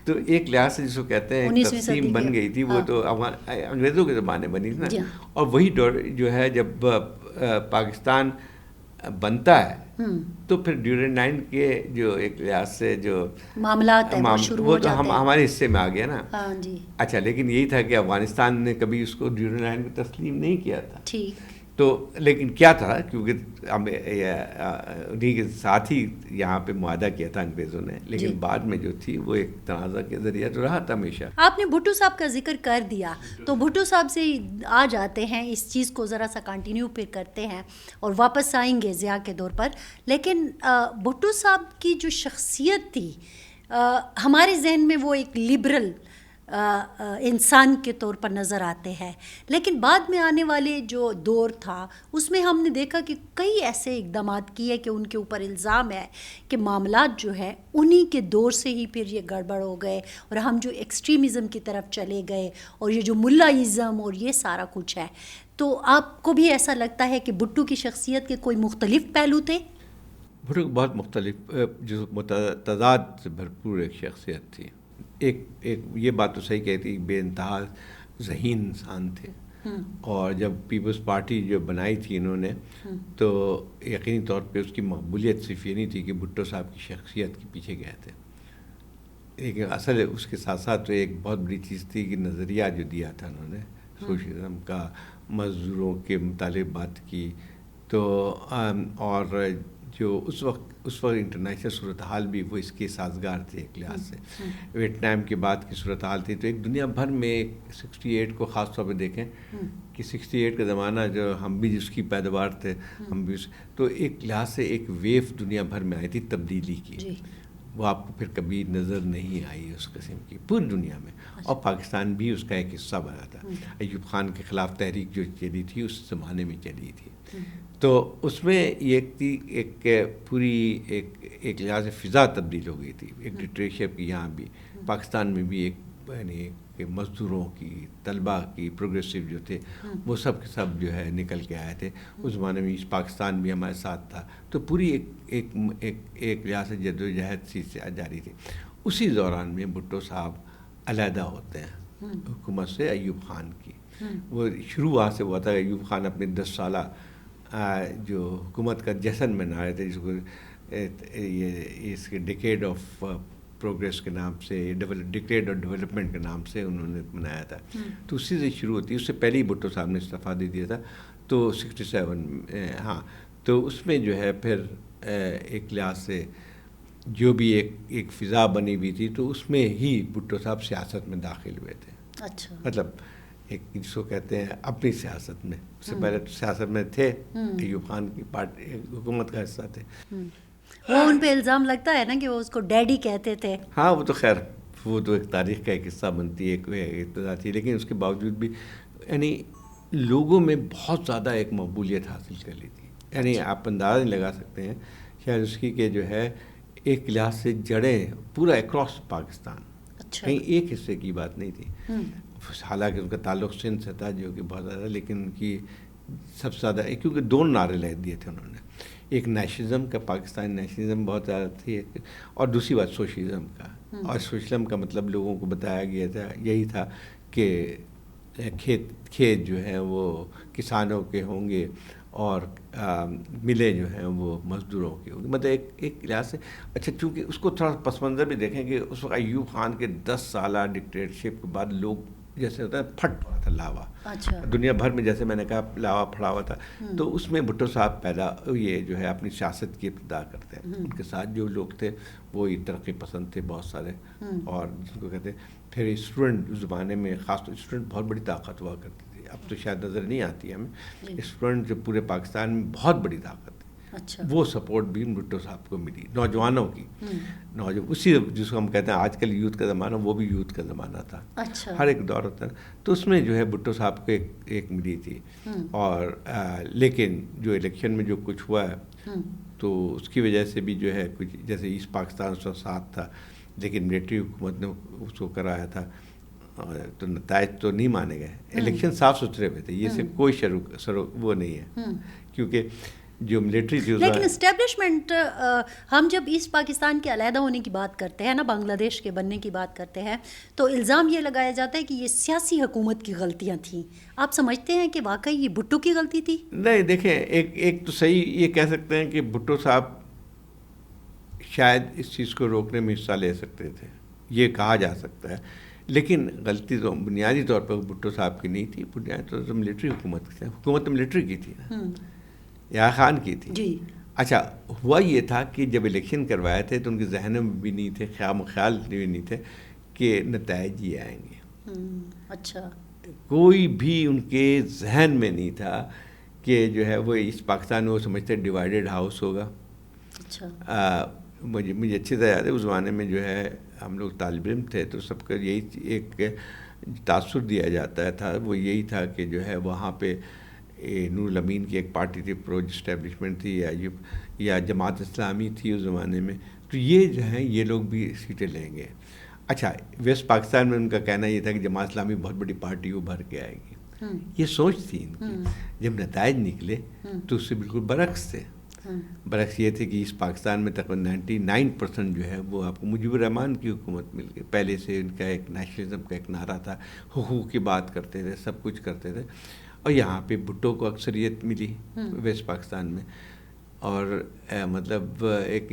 تو ایک لحاظ سے جس کو کہتے ہیں تقسیم بن گئی تھی، وہ تو انگریزوں کے زمانے بنی تھی نا. اور وہی دور جو ہے جب پاکستان بنتا ہے تو پھر ڈیورنڈ لائن کے جو ایک لحاظ سے جو معاملات ہیں وہ تو ہمارے حصے میں آ گیا نا. جی اچھا، لیکن یہی تھا کہ افغانستان نے کبھی اس کو ڈیورنڈ لائن کو تسلیم نہیں کیا تھا. ٹھیک. تو لیکن کیا تھا، کیونکہ انہیں کے ساتھ ہی یہاں پہ معاہدہ کیا تھا انگریزوں نے، لیکن بعد میں جو تھی وہ ایک تنازع کے ذریعہ تو رہا تھا ہمیشہ. آپ نے بھٹو صاحب کا ذکر کر دیا، تو بھٹو صاحب سے آ جاتے ہیں، اس چیز کو ذرا سا کنٹینیو پھر کرتے ہیں اور واپس آئیں گے ضیاء کے دور پر. لیکن بھٹو صاحب کی جو شخصیت تھی، ہمارے ذہن میں وہ ایک لبرل انسان کے طور پر نظر آتے ہیں، لیکن بعد میں آنے والے جو دور تھا اس میں ہم نے دیکھا کہ کئی ایسے اقدامات کیے کہ ان کے اوپر الزام ہے کہ معاملات جو ہے انہی کے دور سے ہی پھر یہ گڑبڑ ہو گئے، اور ہم جو ایکسٹریمزم کی طرف چلے گئے، اور یہ جو ملائزم اور یہ سارا کچھ ہے. تو آپ کو بھی ایسا لگتا ہے کہ بھٹو کی شخصیت کے کوئی مختلف پہلو تھے؟ بھٹو بہت مختلف، جو تضاد سے بھرپور ایک شخصیت تھی. ایک یہ بات تو صحیح کہتی، بے انتہا ذہین انسان تھے. اور جب پیپلز پارٹی جو بنائی تھی انہوں نے، تو یقینی طور پہ اس کی مقبولیت صرف یہ نہیں تھی کہ بھٹو صاحب کی شخصیت کے پیچھے گئے تھے، لیکن اصل اس کے ساتھ ساتھ تو ایک بہت بڑی چیز تھی کہ نظریہ جو دیا تھا انہوں نے سوشلزم کا، مزدوروں کے متعلق بات کی. تو اور جو اس وقت انٹرنیشنل صورتحال بھی وہ اس کے سازگار تھے ایک لحاظ سے. ویٹنام کے بعد کی صورتحال تھی، تو ایک دنیا بھر میں 68 کو خاص طور پہ دیکھیں کہ 68 کا زمانہ جو ہم بھی جس کی پیداوار تھے، ہم بھی تو ایک لحاظ سے ایک ویو دنیا بھر میں آئی تھی تبدیلی کی. وہ آپ کو پھر کبھی نظر نہیں آئی اس قسم کی پوری دنیا میں، اور پاکستان بھی اس کا ایک حصہ بنا تھا. ایوب خان کے خلاف تحریک جو چلی تھی اس زمانے میں چلی تھی، تو اس میں ایک پوری ایک لحاظ سے فضا تبدیل ہو گئی تھی. ایک ڈکٹیٹرشپ کی یہاں بھی، پاکستان میں بھی ایک یعنی کہ مزدوروں کی، طلباء کی، پروگریسو جو تھے وہ سب کے سب جو ہے نکل کے آئے تھے. اس زمانے میں پاکستان بھی ہمارے ساتھ تھا، تو پوری ایک لحاظ سے جدوجہد سی سے جاری تھی. اسی دوران میں بھٹو صاحب علیحدہ ہوتے ہیں حکومت سے، ایوب خان کی. وہ شروع وہاں سے ہوا تھا. ایوب خان اپنے 10 سالہ جو حکومت کا جشن منا رہے تھے، جس کو اس کے ڈیکیڈ آف پروگریس کے نام سے، ڈیکیڈ آف ڈیولپمنٹ کے نام سے انہوں نے منایا تھا. تو اسی سے شروع ہوتی. اس سے پہلے ہی بھٹو صاحب نے استعفیٰ دے دیا تھا، تو 67 ہاں. تو اس میں جو ہے پھر ایک لحاظ سے جو بھی ایک فضا بنی ہوئی تھی، تو اس میں ہی بھٹو صاحب سیاست میں داخل ہوئے تھے. اچھا، مطلب ایک جس کو کہتے ہیں اپنی سیاست میں. اس سے پہلے تو سیاست میں تھے، ایوب خان کی پارٹی حکومت کا حصہ تھے. وہ ان پہ الزام لگتا ہے نا کہ وہ اس کو ڈیڈی کہتے تھے. ہاں، وہ تو خیر وہ تو ایک تاریخ کا ایک حصہ بنتی ہے، ایک ابتدا تھی، لیکن اس کے باوجود بھی یعنی لوگوں میں بہت زیادہ ایک مقبولیت حاصل کر لی تھی. یعنی آپ اندازہ نہیں لگا سکتے ہیں شاید اس کی کہ جو ہے ایک لحاظ سے جڑیں پورا اکراس پاکستان، کہیں ایک حصے کی بات نہیں تھی. حالانکہ ان کا تعلق سندھ سے تھا جو کہ بہت زیادہ، لیکن ان کی سب سے زیادہ کیونکہ 2 نعرے لے دیے تھے انہوں نے. ایک نیشنلزم کا، پاکستانی نیشنلزم بہت زیادہ تھی، اور دوسری بات سوشلزم کا. اور سوشلزم کا مطلب لوگوں کو بتایا گیا تھا یہی تھا کہ کھیت جو ہیں وہ کسانوں کے ہوں گے، اور ملیں جو ہیں وہ مزدوروں کی ہوں گی. مطلب ایک لحاظ سے اچھا، چونکہ اس کو تھوڑا پس منظر بھی دیکھیں کہ اس وقت ایوب خان کے 10 سالہ ڈکٹیٹرشپ کے بعد لوگ جیسے ہوتا ہے پھٹ پڑا تھا لاوا. اچھا. دنیا بھر میں جیسے میں نے کہا لاوا پھڑا ہوا تھا, تو اس میں بھٹو صاحب پیدا یہ جو ہے اپنی سیاست کی ابتدا کرتے ہیں. ان کے ساتھ جو لوگ تھے وہ ترقی پسند تھے بہت سارے, اور جن کو کہتے ہیں پھر اسٹوڈنٹ, اس زمانے میں خاص طور اسٹوڈنٹ بہت بڑی طاقت ہوا کرتی تھی. اب تو شاید نظر نہیں آتی ہمیں. اسٹوڈنٹ جو پورے پاکستان میں بہت بڑی طاقت تھی. اچھا. وہ سپورٹ بھی بھٹو صاحب کو ملی, نوجوانوں کی. اسی جس کو ہم کہتے ہیں آج کل یوتھ کا زمانہ, وہ بھی یوتھ کا زمانہ تھا. اچھا. ہر ایک دور ہوتا ہے, تو اس میں جو ہے بھٹو صاحب کو ایک ملی تھی. اور لیکن جو الیکشن میں جو کچھ ہوا ہے تو اس کی وجہ سے بھی جو ہے کچھ, جیسے ایسٹ پاکستان 107 تھا, لیکن ملٹری حکومت نے اس کو کرایا تھا, تو نتائج تو نہیں مانے گئے. الیکشن صاف ستھرے ہوئے تھے, یہ سے کوئی وہ نہیں ہے, کیونکہ جو ملٹری تھی. لیکن اسٹیبلشمنٹ, ہم جب ایسٹ پاکستان کے علیحدہ ہونے کی بات کرتے ہیں نا, بنگلہ دیش کے بننے کی بات کرتے ہیں, تو الزام یہ لگایا جاتا ہے کہ یہ سیاسی حکومت کی غلطیاں تھیں. آپ سمجھتے ہیں کہ واقعی یہ بھٹو کی غلطی تھی؟ نہیں, دیکھیں ایک تو صحیح یہ کہہ سکتے ہیں کہ بھٹو صاحب شاید اس چیز کو روکنے میں حصہ لے سکتے تھے, یہ کہا جا سکتا ہے. لیکن غلطی تو بنیادی طور پر بھٹو صاحب کی نہیں تھی, بنیادی طور پر ملٹری حکومت ملٹری کی تھی نا, یا خان کی تھی. جی. اچھا, ہوا یہ تھا کہ جب الیکشن کروائے تھے تو ان کے ذہنوں میں بھی نہیں تھے, خیال بھی نہیں تھے کہ نتائج یہ آئیں گے. اچھا. کوئی بھی ان کے ذہن میں نہیں تھا کہ جو ہے وہ اس پاکستان میں وہ سمجھتے ڈیوائیڈڈ ہاؤس ہوگا. اچھا. مجھے اچھی طرح یاد ہے, اس زمانے میں جو ہے ہم لوگ طالب علم تھے, تو سب کا یہی ایک تاثر دیا جاتا تھا, وہ یہی تھا کہ جو ہے وہاں پہ نور الامین کی ایک پارٹی تھی, پرو اسٹیبلشمنٹ تھی, یا جماعت اسلامی تھی اس زمانے میں, تو یہ جو ہیں یہ لوگ بھی سیٹیں لیں گے. اچھا, ویسٹ پاکستان میں ان کا کہنا یہ تھا کہ جماعت اسلامی بہت بڑی پارٹی ابھر کے آئے گی. یہ سوچ تھی ان کی. جب نتائج نکلے تو اس سے بالکل برعکس تھے. برعکس یہ تھے کہ اس پاکستان میں تقریباً 99% جو ہے وہ آپ کو مجیب الرحمان کی حکومت مل گئی. پہلے سے ان کا ایک نیشنلزم کا ایک نعرہ تھا, حقوق کی بات کرتے تھے, سب کچھ کرتے تھے. اور یہاں پہ بھٹو کو اکثریت ملی ویسٹ پاکستان میں. اور مطلب ایک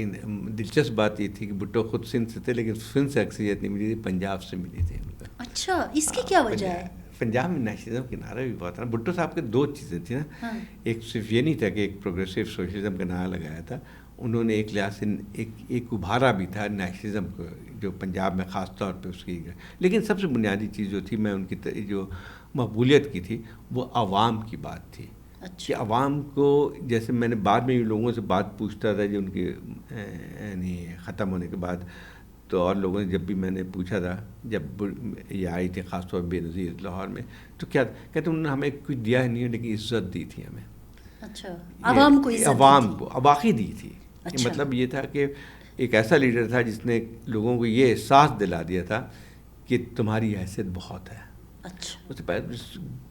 دلچسپ بات یہ تھی کہ بھٹو خود سندھ سے تھے, لیکن سندھ سے اکثریت نہیں ملی تھی, پنجاب سے ملی تھی. اچھا, اس کی کیا وجہ ہے؟ پنجاب میں نیشنلزم کے نعرہ بھی بہت تھا. بھٹو صاحب کے دو چیزیں تھیں نا, ایک صرف یہ نہیں تھا کہ ایک پروگریسو سوشلزم کا نعرہ لگایا تھا, انہوں نے ایک لحاظ سے ایک ابھارا بھی تھا نیشنلزم کو, جو پنجاب میں خاص طور پہ اس کی. لیکن سب سے بنیادی چیز جو تھی, میں ان کی جو مقبولیت کی تھی, وہ عوام کی بات تھی. کہ عوام کو, جیسے میں نے بعد میں لوگوں سے بات پوچھتا تھا جو ان کے یعنی ختم ہونے کے بعد, تو اور لوگوں نے جب بھی میں نے پوچھا تھا, جب یہ آئی تھی خاص طور بے نظیر لاہور میں, تو کیا کہتے انہوں نے ہمیں کچھ دیا ہی نہیں, لیکن عزت دی تھی ہمیں. اچھا, عوام کو عزت, عوام کو اباقی دی تھی. مطلب یہ تھا کہ ایک ایسا لیڈر تھا جس نے لوگوں کو یہ احساس دلا دیا تھا کہ تمہاری حیثیت بہت ہے. اچھا. اس سے پہلے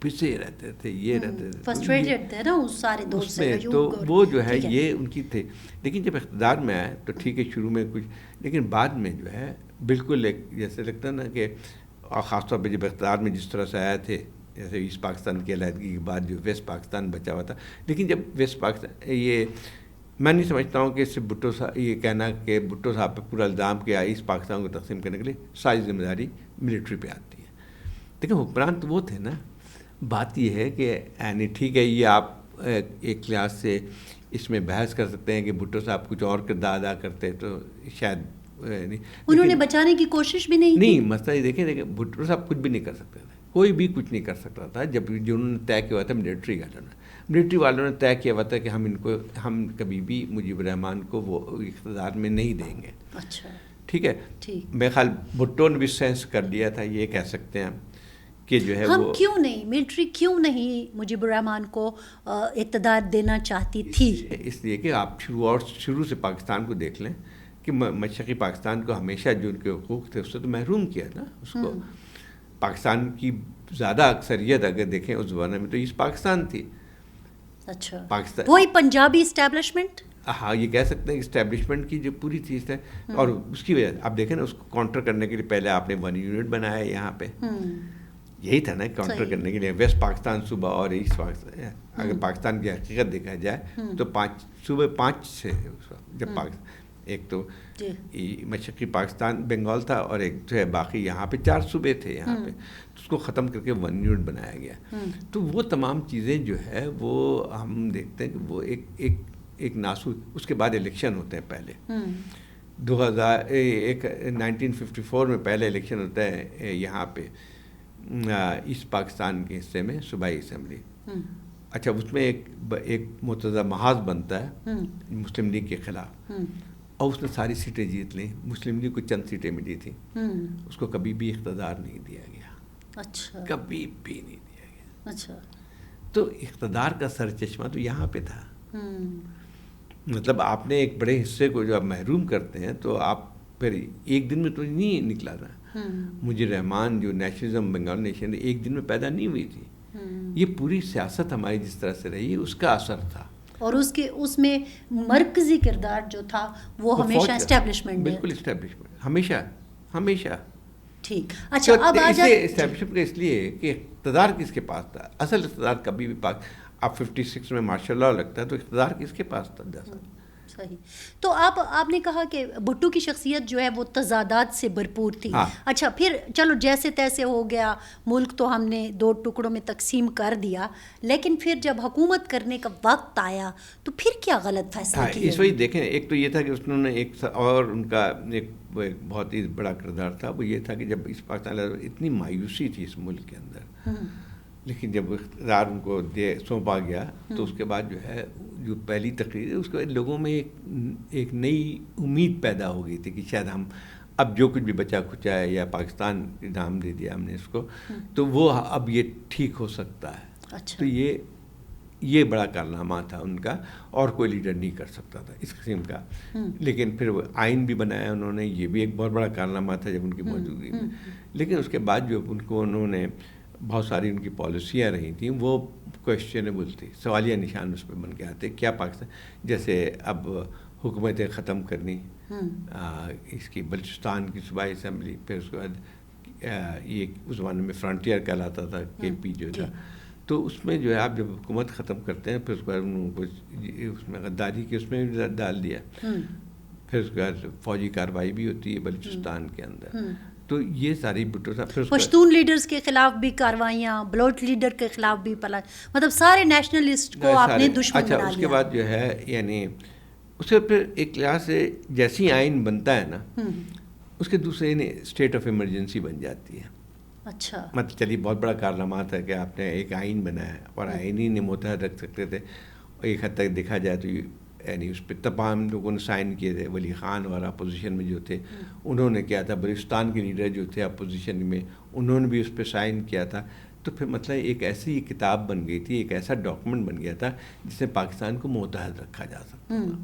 پسے رہتے تھے, یہ رہتے تھے, فرسٹریٹڈ تھے نا اس سارے دور سے, تو وہ جو ہے یہ ان کی تھے. لیکن جب اقتدار میں آئے تو ٹھیک ہے, شروع میں کچھ, لیکن بعد میں جو ہے بالکل ایک جیسے لگتا ہے نا کہ, اور خاص طور پہ جب اقتدار میں جس طرح سے آئے تھے, جیسے ایسٹ پاکستان کی علیحدگی کے بعد جو ویسٹ پاکستان بچا ہوا تھا. لیکن جب ویسٹ پاکستان, یہ میں نہیں سمجھتا ہوں کہ اس سے بھٹو صاحب یہ کہنا کہ بھٹو صاحب پہ پورا الزام کیا ایسٹ پاکستان کو تقسیم کرنے کے لیے, ساری ذمہ داری ملٹری پہ آتی ہے. لیکن حکمران تو وہ تھے نا. بات یہ ہے کہ یعنی ٹھیک ہے, یہ آپ ایک لحاظ سے اس میں بحث کر سکتے ہیں کہ بھٹو صاحب کچھ اور کردار ادا کرتے تو شاید انہوں نے بچانے کی کوشش بھی نہیں. مسئلہ یہ دیکھیں بھٹو صاحب کچھ بھی نہیں کر سکتے تھے, کوئی بھی کچھ نہیں کر سکتا تھا. جب جو انہوں نے طے کیا ہوا تھا ملٹری والوں نے طے کیا ہوا تھا کہ ہم کبھی بھی مجیب الرحمان کو وہ اقتدار میں نہیں دیں گے. اچھا, ٹھیک ہے. میرے خیال بھٹو نے بھی سینس کر لیا تھا, یہ کہہ سکتے ہیں کہ جو ہے ہم کیوں نہیں, ملٹری کیوں نہیں مجیب الرحمان کو اقتدار دینا چاہتی تھی. اس لیے کہ آپ شروع سے پاکستان کو دیکھ لیں کہ مشرقی پاکستان کو ہمیشہ جو ان کے حقوق تھے اس سے تو محروم کیا نا اس کو. پاکستان کی زیادہ اکثریت اگر دیکھیں اس زمانے میں تو ایسٹ پاکستان تھی. اچھا, پاکستان وہی پنجابی اسٹیبلشمنٹ, ہاں یہ کہہ سکتے ہیں کہ اسٹیبلشمنٹ کی جو پوری چیز ہے. اور اس کی وجہ آپ دیکھیں نا, اس کو کاؤنٹر کرنے کے لیے پہلے آپ نے 1 یونٹ بنایا یہاں پہ, یہی تھا نا کاؤنٹر کرنے کے لیے. ویسٹ پاکستان صوبہ اور ایسٹ پاکستان, اگر پاکستان کی حقیقت دیکھا جائے تو 5 صوبے 5 سے اس وقت جب ایک تو مشرقی پاکستان بنگال تھا اور ایک جو ہے باقی یہاں پہ 4 صوبے تھے یہاں پہ، تو اس کو ختم کر کے 1 یونٹ بنایا گیا. تو وہ تمام چیزیں جو ہے وہ ہم دیکھتے ہیں کہ وہ ایک ناسور. اس کے بعد الیکشن ہوتے ہیں پہلے 1954 میں پہلے الیکشن ہوتا ہے یہاں پہ ایسٹ پاکستان کے حصے میں صوبائی اسمبلی. اچھا اس میں ایک متضع محاذ بنتا ہے مسلم لیگ کے خلاف، اور اس نے ساری سیٹیں جیت لیں. مسلم لیگ کو چند سیٹیں ملی تھیں، اس کو کبھی بھی اقتدار نہیں دیا گیا. اچھا، کبھی بھی نہیں دیا گیا. اچھا، تو اقتدار کا سر چشمہ تو یہاں پہ تھا. مطلب آپ نے ایک بڑے حصے کو جو آپ محروم کرتے ہیں تو آپ پھر ایک دن میں تو نہیں نکلا تھا. مجھے رحمان جو نیشنلزم بنگال نیشن ایک دن میں پیدا نہیں ہوئی تھی. یہ پوری سیاست ہماری جس طرح سے رہی اس کا اثر تھا، اور اس میں مرکزی کردار جو تھا وہ ہمیشہ اسٹیبلشمنٹ، بالکل اسٹیبلشمنٹ، ہمیشہ. ٹھیک. اچھا اب آ جائے اسٹیبلشمنٹ اس لیے کہ اقتدار کس کے پاس تھا. اصل اقتدار کبھی بھی اب 56 میں مارشل لاء لگتا ہے تو اقتدار کس کے پاس تھا؟ صحیح. تو آپ نے کہا کہ بھٹو کی شخصیت جو ہے وہ تضادات سے بھرپور تھی. اچھا پھر چلو جیسے تیسے ہو گیا، ملک تو ہم نے 2 ٹکڑوں میں تقسیم کر دیا، لیکن پھر جب حکومت کرنے کا وقت آیا تو پھر کیا غلط فیصلہ کیا؟ اس وجہ دیکھیں، ایک تو یہ تھا کہ انہوں نے ایک اور ان کا ایک بہت ہی بڑا کردار تھا، وہ یہ تھا کہ جب اس پاکستان اتنی مایوسی تھی اس ملک کے اندر، لیکن جب اقتدار ان کو سونپا گیا تو اس کے بعد جو ہے جو پہلی تقریر ہے اس کے بعد لوگوں میں ایک نئی امید پیدا ہو گئی تھی کہ شاید ہم اب جو کچھ بھی بچا کھچا ہے یا پاکستان نام دے دیا ہم نے اس کو، تو وہ اب یہ ٹھیک ہو سکتا ہے. اچھا. تو یہ بڑا کارنامہ تھا ان کا، اور کوئی لیڈر نہیں کر سکتا تھا اس قسم کا. لیکن پھر وہ آئین بھی بنایا انہوں نے، یہ بھی ایک بہت بڑا کارنامہ تھا جب ان کی موجودگی میں. لیکن اس کے بعد جو ان کو انہوں نے بہت ساری ان کی پالیسیاں رہی تھیں وہ کویشچنیبل تھی، سوالیہ نشان اس پہ بن کے آتے. کیا پاکستان جیسے اب حکومتیں ختم کرنی، اس کی بلوچستان کی صوبائی اسمبلی، پھر اس کے بعد یہ اس زمانے میں فرنٹیئر کہلاتا تھا، کے پی جو تھا. تو اس میں جو ہے آپ جب حکومت ختم کرتے ہیں پھر اس کے بعد انہوں کو اس میں غداری کی اس میں بھی ڈال دیا. پھر اس کے بعد فوجی کارروائی بھی ہوتی ہے بلوچستان کے اندر. تو یہ ساری بھٹو صاحب پشتون لیڈرز کے خلاف بھی کارروائیاں، بلوچ لیڈر کے خلاف بھی مطلب سارے نیشنلسٹ کو آپ نے دشمن بنا لیا. اچھا اس کے بعد جو ہے یعنی اس سے پھر ایک لحاظ سے جیسی آئین بنتا ہے نا اس کے دوسرے یعنی اسٹیٹ آف ایمرجنسی بن جاتی ہے. اچھا مطلب چلیے بہت بڑا کارنامہ تھا کہ آپ نے ایک آئین بنایا اور آئین ہی نہیں متحد رکھ سکتے تھے. اور ایک حد تک دیکھا جائے تو یعنی اس پہ تمام لوگوں نے سائن کیے تھے. ولی خان اور اپوزیشن میں جو تھے انہوں نے کیا تھا، بلوچستان کے لیڈر جو تھے اپوزیشن میں انہوں نے بھی اس پہ سائن کیا تھا. تو پھر مطلب ایک ایسی کتاب بن گئی تھی، ایک ایسا ڈاکومنٹ بن گیا تھا جس سے پاکستان کو متحد رکھا جا سکتا تھا.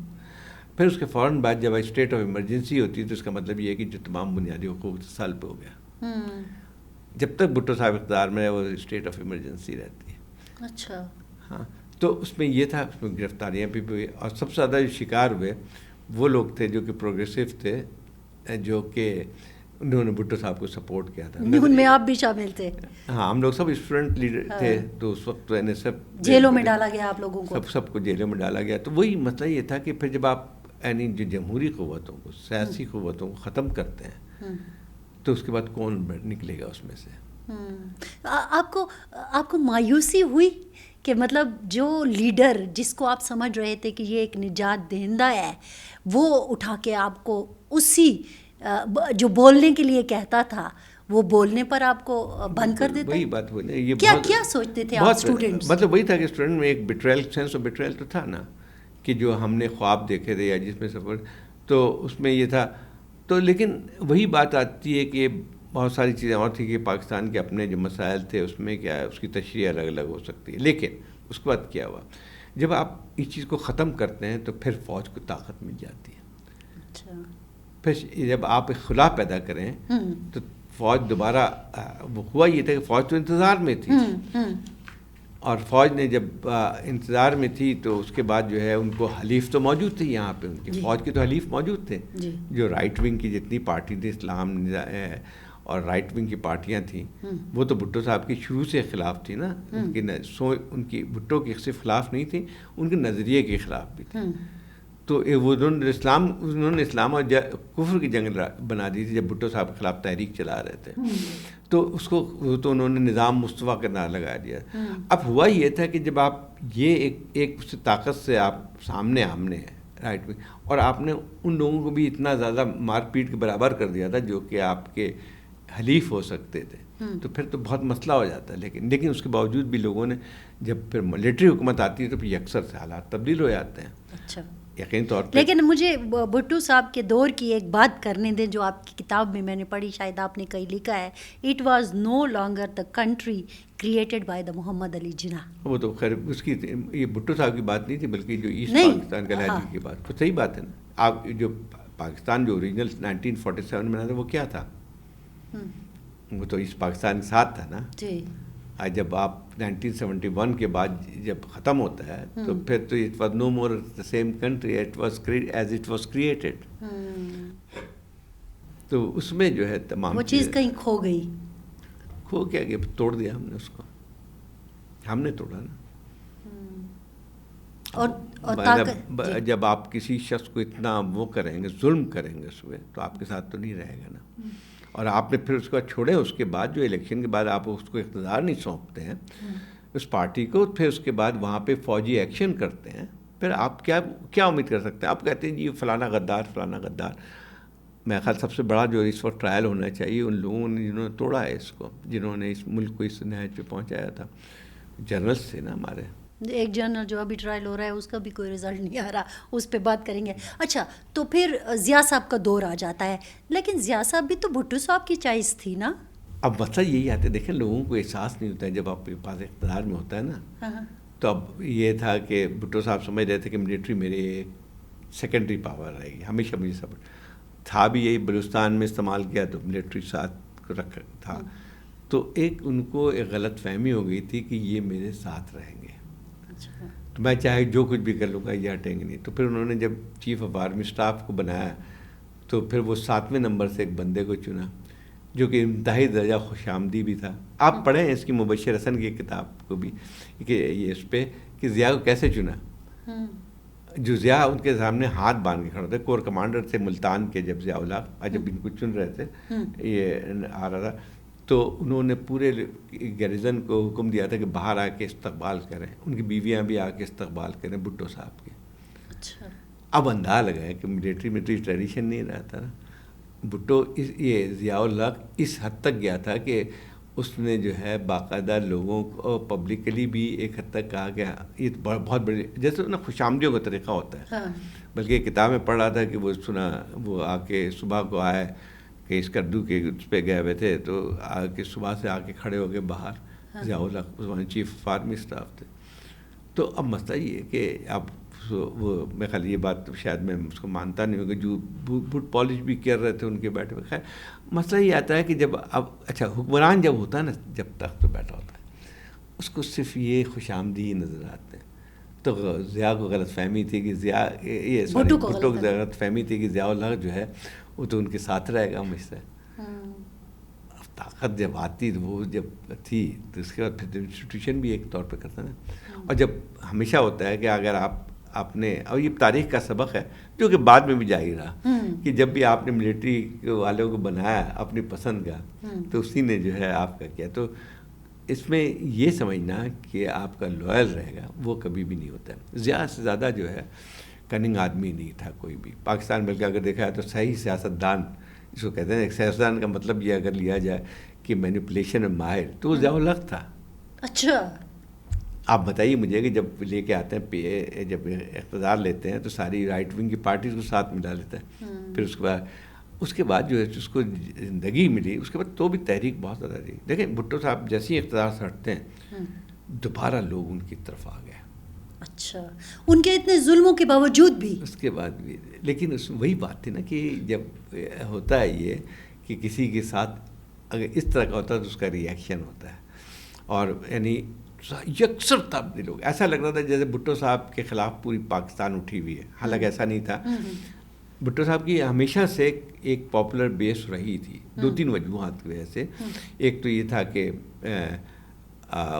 پھر اس کے فوراً بعد جب اسٹیٹ آف ایمرجنسی ہوتی ہے تو اس کا مطلب یہ ہے کہ جو تمام بنیادی حقوق سلب ہو گیا. جب تک بھٹو صاحب اقتدار میں وہ اسٹیٹ آف ایمرجنسی رہتی ہے. اچھا ہاں تو اس میں یہ تھا، اس میں گرفتاریاں بھی ہوئی اور سب سے زیادہ جو شکار ہوئے وہ لوگ تھے جو کہ پروگریسو تھے، جو کہ انہوں نے بھٹو صاحب کو سپورٹ کیا تھا. ان میں آپ بھی شامل تھے. ہاں ہم لوگ سب اسٹوڈنٹ لیڈر تھے تو اس وقت تو سب جیلوں میں ڈالا گیا آپ لوگوں کو، سب کو جیلوں میں ڈالا گیا. تو وہی مسئلہ یہ تھا کہ پھر جب آپ یعنی جو جمہوری قوتوں کو، سیاسی قوتوں کو ختم کرتے ہیں تو اس کے بعد کون نکلے گا اس میں سے. آپ کو مایوسی ہوئی کہ مطلب جو لیڈر جس کو آپ سمجھ رہے تھے کہ یہ ایک نجات دہندہ ہے وہ اٹھا کے آپ کو اسی جو بولنے کے لیے کہتا تھا وہ بولنے پر آپ کو بند کر دیتا؟ وہی بات ہوئی. یہ کیا سوچتے تھے آپ اسٹوڈنٹس؟ مطلب وہی تھا کہ اسٹوڈنٹ میں ایک بیٹریل، سینس آف بیٹریل تو تھا نا، کہ جو ہم نے خواب دیکھے تھے یا جس میں سفر، تو اس میں یہ تھا. تو لیکن وہی بات آتی ہے کہ بہت ساری چیزیں اور تھیں کہ پاکستان کے اپنے جو مسائل تھے اس میں کیا ہے، اس کی تشریح الگ الگ ہو سکتی ہے. لیکن اس کے بعد کیا ہوا، جب آپ اس چیز کو ختم کرتے ہیں تو پھر فوج کو طاقت مل جاتی ہے. اچھا پھر جب آپ خلا پیدا کریں تو فوج دوبارہ، وہ ہوا یہ تھا کہ فوج تو انتظار میں تھی اور فوج نے جب انتظار میں تھی تو اس کے بعد جو ہے ان کو حلیف تو موجود تھے یہاں پہ، ان کے فوج کے تو حلیف موجود تھے جو رائٹ ونگ کی جتنی پارٹی تھی، اسلام اور رائٹ ونگ کی پارٹیاں تھیں وہ تو بھٹو صاحب کی شروع سے خلاف تھی نا. ان کی بھٹو کے صرف خلاف نہیں تھی، ان کے نظریے کے خلاف بھی تھی. تو وہ انہوں نے اسلام اور کفر کی جنگ بنا دی تھی جب بھٹو صاحب کے خلاف تحریک چلا رہے تھے. تو اس کو تو انہوں نے نظام مصطفیٰ کا نعرہ لگا دیا. اب ہوا یہ تھا کہ جب آپ یہ ایک طاقت سے آپ سامنے آمنے ہیں رائٹ میں، اور آپ نے ان لوگوں کو بھی اتنا زیادہ مار پیٹ کے برابر کر دیا تھا جو کہ آپ کے حلیف ہو سکتے تھے، تو پھر تو بہت مسئلہ ہو جاتا ہے. لیکن اس کے باوجود بھی لوگوں نے، جب پھر ملٹری حکومت آتی ہے تو پھر اکثر سے حالات تبدیل ہو جاتے ہیں. اچھا، یقین طور پہ. لیکن مجھے بھٹو صاحب کے دور کی ایک بات کرنے دیں جو آپ کی کتاب میں نے پڑھی، شاید آپ نے کہیں لکھا ہے، it was no longer the country created by the Muhammad Ali Jinnah. وہ تو خیر اس کی یہ بھٹو صاحب کی بات نہیں تھی، بلکہ جو ایسٹ پاکستان کا لہجے کی بات. تو صحیح بات ہے نا. آپ جو پاکستان جو اوریجنل 1947 میں بنا تھا وہ کیا تھا؟ وہ تو ایسٹ پاکستان کے ساتھ تھا نا. جی. جب آپ 1971 کے بعد جب ختم ہوتا ہے تو پھر تو it was know more the same country as it was created. تو اس میں جو ہے تمام وہ چیز کہیں کھو گئی. کھو کیا کہ توڑ دیا ہم نے اس کو، ہم نے توڑا نا. اور جب آپ کسی شخص کو اتنا وہ کریں گے، ظلم کریں گے اس پہ، تو آپ کے ساتھ تو نہیں رہے گا نا. اور آپ نے پھر اس کو چھوڑے، اس کے بعد جو الیکشن کے بعد آپ اس کو اقتدار نہیں سونپتے ہیں اس پارٹی کو، پھر اس کے بعد وہاں پہ فوجی ایکشن کرتے ہیں، پھر آپ کیا امید کر سکتے ہیں؟ آپ کہتے ہیں جی فلانا غدار فلانا غدار. میں خیال سب سے بڑا جو اس وقت ٹرائل ہونا چاہیے ان لوگوں نے جنہوں نے توڑا ہے اس کو، جنہوں نے اس ملک کو اس نہج پہ پہنچایا تھا. جنرلس تھے نا ہمارے. ایک جنرل جو ابھی ٹرائل ہو رہا ہے اس کا بھی کوئی رزلٹ نہیں آ رہا، اس پہ بات کریں گے. اچھا، تو پھر ضیاء صاحب کا دور آ جاتا ہے، لیکن ضیاء صاحب بھی تو بھٹو صاحب کی چوائس تھی نا. اب مسئلہ یہی آتا ہے، دیکھیں لوگوں کو احساس نہیں ہوتا ہے جب آپ کے پاس اقتدار میں ہوتا ہے نا. تو اب یہ تھا کہ بھٹو صاحب سمجھ رہے تھے کہ ملٹری میرے سیکنڈری پاور رہے گی، ہمیشہ مجھے سب تھا بھی یہی. بلوچستان میں استعمال کیا تو ملٹری ساتھ رکھا تھا. تو ایک ان کو ایک غلط فہمی ہو گئی تھی کہ یہ میرے ساتھ رہیں گے، تو میں چاہے جو کچھ بھی کر لوں گا یہ ہٹیں گے نہیں. تو پھر انہوں نے جب چیف آف آرمی اسٹاف کو بنایا تو پھر وہ 7ویں نمبر سے ایک بندے کو چنا جو کہ انتہائی درجہ خوش آمدی بھی تھا. آپ پڑھیں اس کی مبشر حسن کی کتاب کو بھی کہ یہ اس پہ کہ ضیاء کو کیسے چنا. جو ضیاء ان کے سامنے ہاتھ باندھ کے کھڑا تھا، کور کمانڈر تھے ملتان کے جب ضیاء الحق جب ان کو چن رہے تھے یہ آ رہا تھا، تو انہوں نے پورے گیریزن کو حکم دیا تھا کہ باہر آ کے استقبال کریں. ان کی بیویاں بھی آ کے استقبال کریں بھٹو صاحب کے. اچھا. اب اندازہ لگا کہ ملٹری میں تو یہ ٹریڈیشن نہیں رہتا نا. بھٹو یہ ضیاء الحق اس حد تک گیا تھا کہ اس نے جو ہے باقاعدہ لوگوں کو پبلکلی بھی ایک حد تک کہا کہ یہ بہت بڑی، جیسے نا خوش آمدیوں کا طریقہ ہوتا ہے. بلکہ ایک کتاب میں پڑھ رہا تھا کہ وہ سنا وہ آ کے صبح کو آئے کہ اس کردو کے اس پہ گئے ہوئے تھے، تو آ کے صبح سے آ کے کھڑے ہو گئے باہر. ضیاء الحق چیف آف آرمی اسٹاف تھے. تو اب مسئلہ یہ ہے کہ اب وہ میں خیال یہ بات شاید میں اس کو مانتا نہیں ہوں کہ جو بوٹ پالش بھی کر رہے تھے ان کے بیٹھے ہوئے. خیر مسئلہ یہ آتا ہے کہ جب اب اچھا حکمران جب ہوتا ہے نا، جب تخت پہ بیٹھا ہوتا ہے اس کو صرف یہ خوش آمدی ہی نظر آتے ہیں. تو ضیاء کو غلط فہمی تھی کہ بھٹو کو غلط فہمی تھی کہ ضیاء الحق جو ہے وہ تو ان کے ساتھ رہے گا مجھ سے. اب طاقت جب آتی تو وہ جب تھی تو اس کے بعد پھر انسٹیٹیوشن بھی ایک طور پہ کرتا نا. اور جب ہمیشہ ہوتا ہے کہ اگر آپ نے، اور یہ تاریخ کا سبق ہے جو کہ بعد میں بھی جاری رہا، کہ جب بھی آپ نے ملٹری والوں کو بنایا اپنی پسند کا تو اسی نے جو ہے آپ کا کیا. تو اس میں یہ سمجھنا کہ آپ کا لوئل رہے گا وہ کبھی بھی نہیں ہوتا ہے. ضیاء سے زیادہ جو ہے کننگ آدمی نہیں تھا کوئی بھی پاکستان. بلکہ اگر دیکھا ہے تو صحیح سیاستدان اس کو کہتے ہیں، ایک سیاستدان کا مطلب یہ اگر لیا جائے کہ مینیپولیشن میں ماہر، تو وہ ضیاء الحق تھا. اچھا. آپ بتائیے مجھے کہ جب لے کے آتے ہیں، جب اقتدار لیتے ہیں تو ساری رائٹ ونگ کی پارٹیز کو ساتھ ملا لیتا ہے. پھر اس کے بعد جو ہے اس کو زندگی ملی، اس کے بعد تو بھی تحریک بہت زیادہ تھی. دیکھیں بھٹو صاحب جیسے ہی اقتدار سے ہٹتے ہیں دوبارہ لوگ ان کی طرف آ گئے. اچھا، ان کے اتنے ظلموں کے باوجود بھی اس کے بعد بھی. لیکن وہی بات تھی نا کہ جب ہوتا ہے یہ کہ کسی کے ساتھ اگر اس طرح کا ہوتا ہے تو اس کا ریئیکشن ہوتا ہے. اور یعنی یکسر تبدیل ہو گیا. ایسا لگ رہا تھا جیسے بھٹو صاحب کے خلاف پوری پاکستان اٹھی ہوئی ہے، حالانکہ ایسا نہیں تھا. بھٹو صاحب کی ہمیشہ سے ایک پاپولر بیس رہی تھی 2-3 وجوہات کی وجہ سے. ایک تو یہ تھا کہ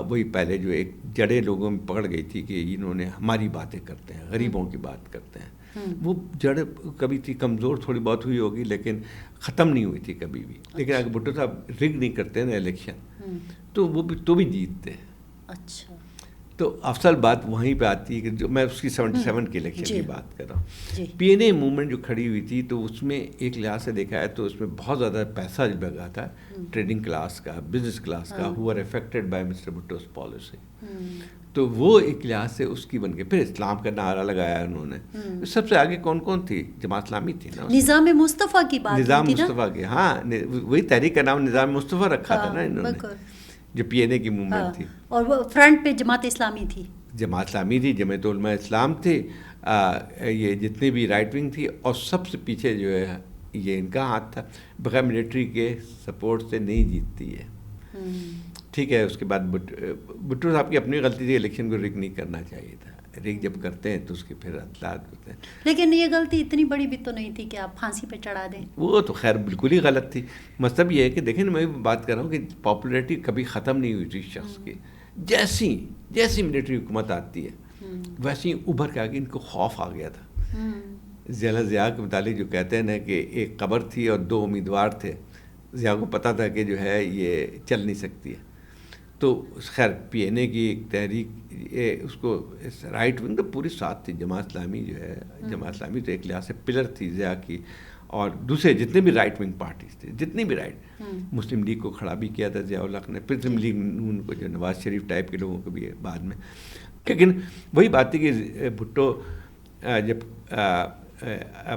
وہی پہلے جو ایک جڑے لوگوں میں پکڑ گئی تھی کہ انہوں نے ہماری باتیں کرتے ہیں، غریبوں کی بات کرتے ہیں. وہ جڑ کبھی تھی کمزور تھوڑی بہت ہوئی ہوگی لیکن ختم نہیں ہوئی تھی کبھی بھی. لیکن اگر بھٹو صاحب رگ نہیں کرتے نا الیکشن تو وہ بھی جیتتے. اچھا. تو افضل بات وہیں پہ آتی ہے کہ جو میں اس کی 77 کے الیکشن کی بات کر رہا ہوں. پی این اے موومنٹ جو کھڑی ہوئی تھی تو اس میں ایک لحاظ سے دیکھا ہے تو اس میں بہت زیادہ پیسہ لگا تھا ٹریڈنگ کلاس کا, بزنس کلاس کا, who are affected by Mr Bhutto's policy. تو وہ ایک لحاظ سے اس کی بن گئی. پھر اسلام کا نعرہ لگایا انہوں نے. سب سے آگے کون تھی؟ جماعت اسلامی تھی نا. نظام مصطفیٰ کی بات, نظام مصطفیٰ کی, ہاں وہی تحریک کا نام نظام مصطفیٰ رکھا تھا نا انہوں نے, جو پی این اے کی موومنٹ تھی. اور وہ فرنٹ پہ جماعت اسلامی تھی. جماعت اسلامی تھی, جمعیت علماء اسلام تھی, یہ جتنی بھی رائٹ ونگ تھی, اور سب سے پیچھے جو ہے یہ ان کا ہاتھ تھا. بغیر ملٹری کے سپورٹ سے نہیں جیتتی ہے. ٹھیک ہے. اس کے بعد بھٹو صاحب کی اپنی غلطی تھی, الیکشن کو رگ نہیں کرنا چاہیے تھا. رگ جب کرتے ہیں تو اس کے پھر اطلاعات ہوتے ہیں. لیکن یہ غلطی اتنی بڑی بھی تو نہیں تھی کہ آپ پھانسی پہ چڑھا دیں. وہ تو خیر بالکل ہی غلط تھی. مطلب یہ ہے کہ دیکھیں میں بات کر رہا ہوں کہ پاپولیرٹی کبھی ختم نہیں ہوئی تھی شخص کی. جیسی ملٹری حکومت آتی ہے ویسے ہی ابھر کے آگے ان کو خوف آ گیا تھا. ضیاء کے متعلق جو کہتے ہیں نا کہ ایک قبر تھی اور 2 امیدوار تھے. ضیاء کو پتہ تھا کہ جو ہے یہ چل نہیں سکتی ہے. تو خیر پی این اے کی ایک تحریک, اس کو رائٹ ونگ تو پوری ساتھ تھی. جماعت اسلامی جو ہے, جماعت اسلامی تو ایک لحاظ سے پلر تھی ضیاء کی, اور دوسرے جتنے بھی رائٹ ونگ پارٹیز تھے, جتنی بھی رائٹ, مسلم لیگ کو کھڑا بھی کیا تھا ضیاء الحق نے, پھر مسلم لیگ نون کو جو نواز شریف ٹائپ کے لوگوں کو بھی بعد میں. لیکن وہی بات تھی کہ بھٹو جب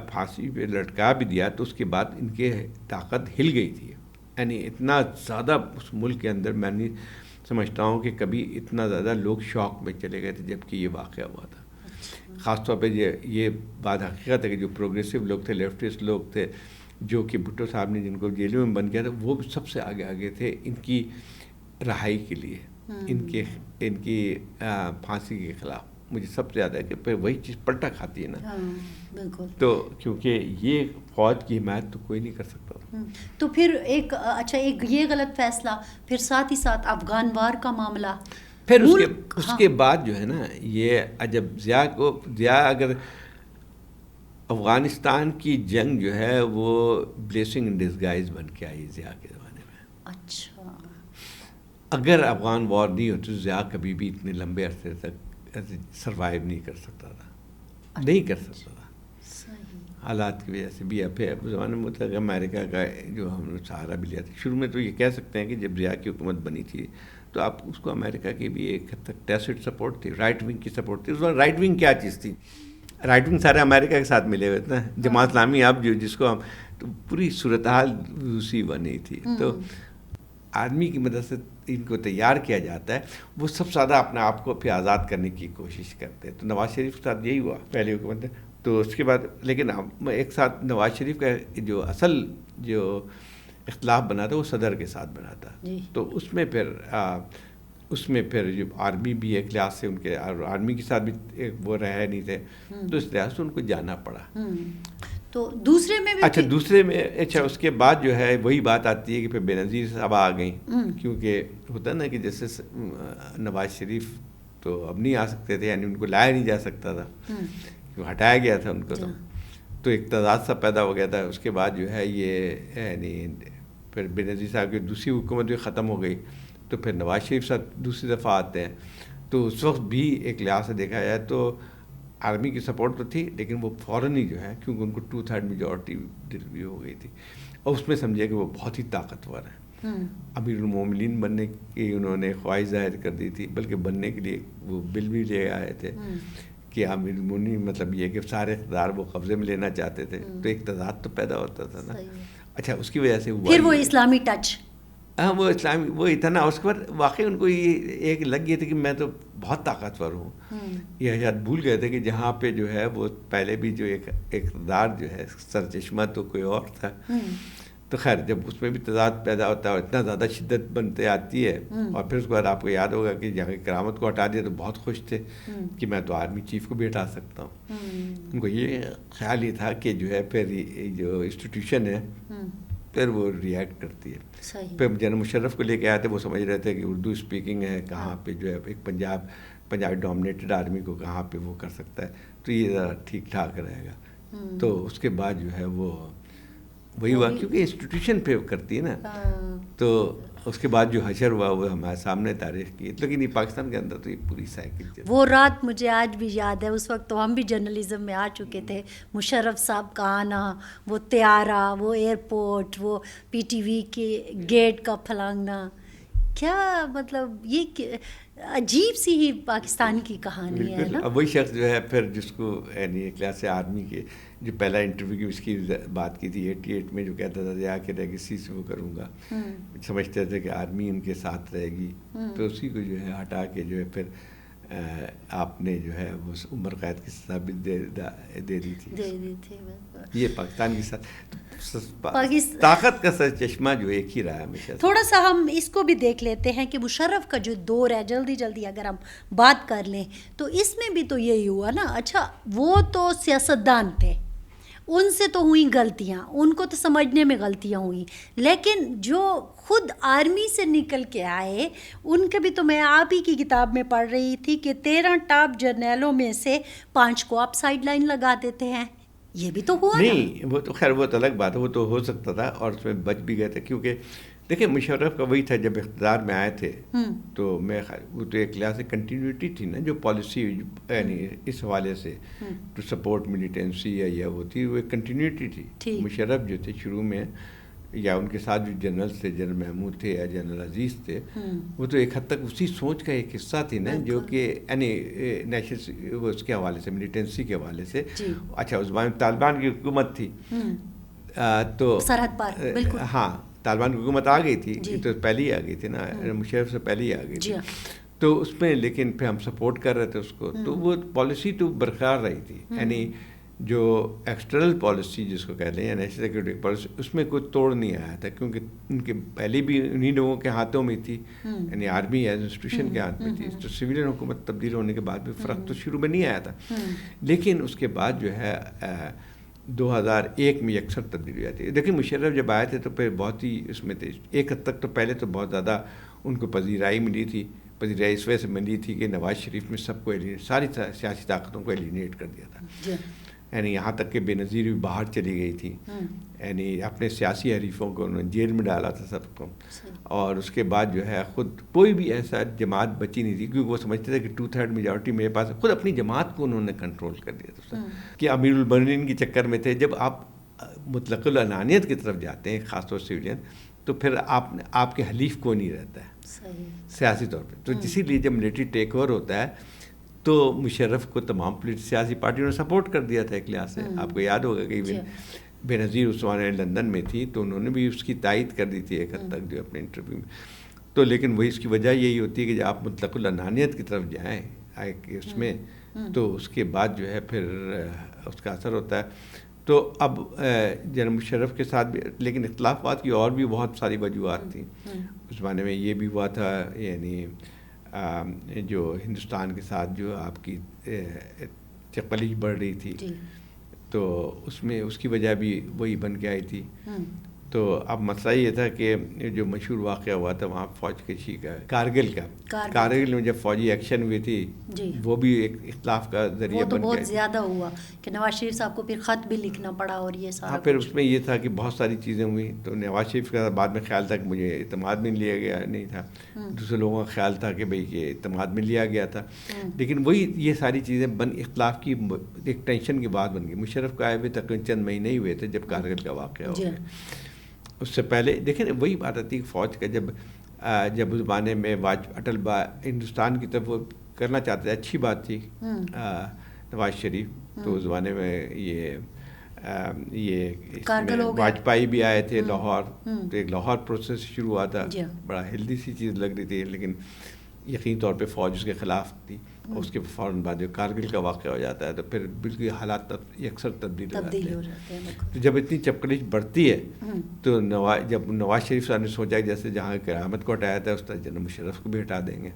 پھانسی پہ لٹکا بھی دیا تو اس کے بعد ان کے طاقت ہل گئی تھی. یعنی اتنا زیادہ اس ملک کے اندر میں نہیں سمجھتا ہوں کہ کبھی اتنا زیادہ لوگ شوق میں چلے گئے تھے جب کہ یہ واقعہ ہوا تھا. خاص طور پہ یہ بات حقیقت ہے کہ جو پروگریسو لوگ تھے, لیفٹسٹ لوگ تھے, جو کہ بھٹو صاحب نے جن کو جیلوں میں بند کیا تھا, وہ بھی سب سے آگے تھے ان کی رہائی کے لیے, ان کی پھانسی کے خلاف. مجھے سب سے زیادہ ہے کہ پھر وہی چیز پلٹا کھاتی ہے نا. بالکل. تو کیونکہ یہ فوج کی حمایت تو کوئی نہیں کر سکتا. تو پھر ایک یہ غلط فیصلہ, پھر ساتھ ہی ساتھ افغان وار کا معاملہ, پھر اس کے بعد جو ہے نا یہ جب ضیاء اگر افغانستان کی جنگ جو ہے وہ بلیسنگ ان ڈسگائز بن کے آئی ضیاء کے زمانے میں. اچھا. اگر افغان وار نہیں ہوتی تو ضیاء کبھی بھی اتنے لمبے عرصے تک سروائیو نہیں کر سکتا تھا, نہیں کر سکتا تھا. حالات کی وجہ سے بھی. اب زمانے میں ہوتا ہے کہ امریکہ کا جو ہم نے سہارا بھی لیا تھا شروع میں, تو یہ کہہ سکتے ہیں کہ جب ضیاء کی حکومت بنی تھی تو آپ اس کو امریکہ کی بھی ایک حد تک ٹیسٹ سپورٹ تھی, رائٹ ونگ کی سپورٹ تھی. اس وقت رائٹ ونگ کیا چیز تھی؟ رائٹ ونگ سارے امریکہ کے ساتھ ملے ہوئے تھے. جماعت اسلامی اب جس کو ہم تو پوری صورتحال روسی بنی تھی. تو آدمی کی مدد سے ان کو تیار کیا جاتا ہے, وہ سب سے زیادہ اپنے آپ کو پھر آزاد کرنے کی کوشش کرتے ہیں. تو نواز شریف کے ساتھ یہی ہوا پہلی حکومت. تو اس کے بعد لیکن ایک ساتھ نواز شریف کا جو اصل جو اختلاف بنا تھا وہ صدر کے ساتھ بنا تھا. تو اس میں پھر جو آرمی بھی ایک لحاظ سے ان کے آرمی کے ساتھ بھی وہ رہے نہیں تھے, تو اس لحاظ سے ان کو جانا پڑا. تو دوسرے میں بھی اس کے بعد جو ہے وہی بات آتی ہے کہ پھر بے نظیر صاحب آ گئیں. کیونکہ ہوتا نا کہ جیسے نواز شریف تو اب نہیں آ سکتے تھے, یعنی ان کو لایا نہیں جا سکتا تھا, ہٹایا گیا تھا ان کو. تو ایک تضاد سا پیدا ہو گیا تھا. اس کے بعد جو ہے یہ یعنی پھر بے نظیر صاحب کی دوسری حکومت بھی ختم ہو گئی, تو پھر نواز شریف صاحب دوسری دفعہ آتے ہیں. تو اس وقت بھی ایک لحاظ سے دیکھا جائے تو آرمی کی سپورٹ تو تھی, لیکن وہ فوراً ہی جو ہے کیونکہ ان کو 2/3 میجورٹی ڈلیوری ہو گئی تھی, اور اس میں سمجھے کہ وہ بہت ہی طاقتور ہیں. امیر المومنین بننے کی انہوں نے خواہش ظاہر کر دی تھی, بلکہ بننے کے لیے وہ بل بھی لے آئے تھے کہ امیر المومنین مطلب یہ کہ سارے اقتدار وہ قبضے میں لینا چاہتے تھے. تو ایک تضاد تو پیدا ہوتا تھا نا. اچھا اس کی وجہ سے پھر وہ اسلامی ٹچ, ہاں وہ اسلامی وہ اتنا. اس کے بعد واقعی ان کو یہ ایک لگ گئی تھی کہ میں تو بہت طاقتور ہوں. یہ شاید بھول گئے تھے کہ جہاں پہ جو ہے وہ پہلے بھی جو ایک اقتدار جو ہے سرچشمہ تو کوئی اور تھا. تو خیر جب اس میں بھی تضاد پیدا ہوتا ہے اور اتنا زیادہ شدت بنتے آتی ہے, اور پھر اس کے بعد آپ کو یاد ہوگا کہ جہاں کرامت کو ہٹا دیا تو بہت خوش تھے کہ میں تو آرمی چیف کو بھی ہٹا سکتا ہوں. ان کو یہ خیال ہی تھا کہ جو ہے پھر جو انسٹیٹیوشن ہے پھر وہ ریئیکٹ کرتی ہے. پھر جنرل مشرف کو لے کے آئے تھے, وہ سمجھ رہے تھے کہ اردو اسپیکنگ ہے, کہاں پہ جو ہے ایک پنجابی ڈومینیٹڈ آرمی کو کہاں پہ وہ کر سکتا ہے. تو یہ ذرا ٹھیک ٹھاک رہے گا. تو اس کے بعد جو ہے وہ وہی ہوا, کیونکہ انسٹیٹیوشن پہ کرتی ہے نا, تو اس کے بعد جو حشر ہوا وہ ہمارے سامنے تاریخ کی. لیکن یہ پاکستان کے اندر تو یہ پوری سائیکل چل. وہ رات مجھے آج بھی یاد ہے, اس وقت تو ہم بھی جرنلزم میں آ چکے تھے. مشرف صاحب کا آنا, وہ طیارہ, وہ ایئرپورٹ, وہ پی ٹی وی کے گیٹ کا پھلانگنا, کیا مطلب یہ عجیب سی ہی پاکستان کی کہانی ہے نا. اب وہی شخص جو ہے پھر جس کو یعنی کلاس آرمی کے جو پہلا انٹرویو کی اس کی بات کی تھی 88 میں, جو کہتا تھا یا کہ لیگیسی سے وہ کروں گا, سمجھتے تھے کہ آرمی ان کے ساتھ رہے گی, تو اسی کو جو ہے ہٹا کے جو ہے پھر آپ نے جو ہے وہ عمر قید کی سزا بھی دے دی تھی. یہ پاکستان کے ساتھ طاقت کا سر چشمہ جو ایک ہی رہا ہے ہمیشہ. تھوڑا سا ہم اس کو بھی دیکھ لیتے ہیں کہ مشرف کا جو دور ہے, جلدی جلدی اگر ہم بات کر لیں تو اس میں بھی تو یہی ہوا نا. اچھا وہ تو سیاستدان تھے, ان سے تو ہوئیں غلطیاں, ان کو تو سمجھنے میں غلطیاں ہوئیں, لیکن جو خود آرمی سے نکل کے آئے ان کے بھی تو, میں آپ ہی کی کتاب میں پڑھ رہی تھی کہ 13 ٹاپ جرنیلوں میں سے 5 کو آپ سائڈ لائن لگا دیتے ہیں. یہ بھی تو ہوا نہیں, وہ تو خیر وہ تو الگ بات ہے, وہ تو ہو سکتا تھا اور اس میں بچ بھی گئے تھے. کیونکہ دیکھیں مشرف کا وہی تھا, جب اقتدار میں آئے تھے تو میں وہ تو ایک لحاظ سے کنٹینیوٹی تھی نا, جو پالیسی یعنی اس حوالے سے ٹو سپورٹ ملیٹنسی یا وہ تھی, وہ ایک کنٹینیوٹی تھی. مشرف جو تھے شروع میں, یا ان کے ساتھ جو جنرل تھے, جنرل محمود تھے یا جنرل عزیز تھے, وہ تو ایک حد تک اسی سوچ کا ایک حصہ تھی نا, جو کہ یعنی نیشنل وہ اس کے حوالے سے ملیٹنسی کے حوالے سے. اچھا اس بار طالبان کی حکومت تھی تو سرحد پر, بالکل ہاں طالبان کی حکومت آ گئی تھی, تو پہلے ہی آ گئی تھی نا, مشرف سے پہلے ہی آ گئی تھی. تو اس میں لیکن پھر ہم سپورٹ کر رہے تھے اس کو, تو وہ پالیسی تو برقرار رہی تھی. یعنی جو ایکسٹرنل پالیسی جس کو کہتے ہیں یا نیشنل سیکورٹی پالیسی, اس میں کوئی توڑ نہیں آیا تھا, کیونکہ ان کے پہلے بھی انہی لوگوں کے ہاتھوں میں تھی, یعنی آرمی ایز انسٹیٹیوشن کے ہاتھ میں تھی. تو سویلین حکومت تبدیل ہونے کے بعد بھی فرق تو شروع میں نہیں آیا تھا, لیکن اس کے بعد جو ہے 2001 میں اکثر تبدیلی آتی ہے. دیکھیں مشرف جب آئے تھے تو پھر بہت ہی اس میں تھے, ایک حد تک تو پہلے تو بہت زیادہ ان کو پذیرائی ملی تھی. پذیرائی اس وجہ سے ملی تھی کہ نواز شریف میں سب کو ساری سیاسی طاقتوں کو ایلینیٹ کر دیا تھا. یعنی یہاں تک کہ بے نظیر بھی باہر چلی گئی تھی, یعنی اپنے سیاسی حریفوں کو انہوں نے جیل میں ڈالا تھا سب کو. اور اس کے بعد جو ہے خود کوئی بھی ایسا جماعت بچی نہیں تھی, کیونکہ وہ سمجھتے تھے کہ 2/3 میجورٹی میرے پاس ہے. خود اپنی جماعت کو انہوں نے کنٹرول کر دیا تھا کہ امیر المومنین کے چکر میں تھے. جب آپ مطلق العنانیت کی طرف جاتے ہیں, خاص طور سے سویلین, تو پھر آپ کے حلیف کو نہیں رہتا ہے سیاسی طور پہ. تو اسی لیے جب ملٹری ٹیک اوور ہوتا ہے تو مشرف کو تمام سیاسی پارٹیوں نے سپورٹ کر دیا تھا ایک لحاظ سے. آپ کو یاد ہوگا کہ بے نظیر عثمانی لندن میں تھی تو انہوں نے بھی اس کی تائید کر دی تھی ایک حد تک جو اپنے انٹرویو میں. تو لیکن وہی اس کی وجہ یہی ہوتی ہے کہ جب آپ مطلق العنانیت کی طرف جائیں اس میں, تو اس کے بعد جو ہے پھر اس کا اثر ہوتا ہے. تو اب جنرل مشرف کے ساتھ بھی لیکن اختلافات کی اور بھی بہت ساری وجوہات تھیں. اس زمانے میں یہ بھی ہوا تھا, یعنی جو ہندوستان کے ساتھ جو آپ کی چپلیش بڑھ رہی تھی, تو اس میں اس کی وجہ بھی وہی بن کے آئی تھی. تو اب مسئلہ یہ تھا کہ جو مشہور واقعہ ہوا تھا وہاں فوج کشی کا, کارگل میں جب فوجی ایکشن ہوئی تھی, وہ بھی ایک اختلاف کا ذریعہ بن گیا. وہ تو بہت زیادہ ہوا کہ نواز شریف صاحب کو پھر خط بھی لکھنا پڑا اور یہ سارا. پھر اس میں یہ تھا کہ بہت ساری چیزیں ہوئی. تو نواز شریف کا بعد میں خیال تھا کہ مجھے اعتماد میں لیا گیا نہیں تھا, دوسرے لوگوں کا خیال تھا کہ بھئی یہ اعتماد میں لیا گیا تھا. لیکن وہی یہ ساری چیزیں اختلاف کی ایک ٹینشن کی بات بن گئی. مشرف کا آئے ہوئے تقریباً چند مہینے ہی ہوئے تھے جب کارگل کا واقعہ ہو گیا. اس سے پہلے دیکھیں وہی بات آتی کہ فوج کا جب اس زمانے میں اٹل ہندوستان کی طرف وہ کرنا چاہتے تھے, اچھی بات تھی نواز شریف. تو اس زمانے میں یہ واجپئی بھی آئے تھے لاہور, تو ایک لاہور پروسیس شروع ہوا تھا, بڑا ہیلدی سی چیز لگ رہی تھی. لیکن یقینی طور پہ فوج اس کے خلاف تھی. اور اس کے فوراً بعد جو کارگل کا واقعہ ہو جاتا ہے تو پھر بالکل حالات اکثر تبدیل ہو جاتے ہیں. تو جب اتنی چپکلیش بڑھتی ہے تو جب نواز شریف صاحب نے سوچا کہ جیسے جہاں قیامت کو ہٹایا تھا اس طرح جنرل مشرف کو بھی ہٹا دیں گے.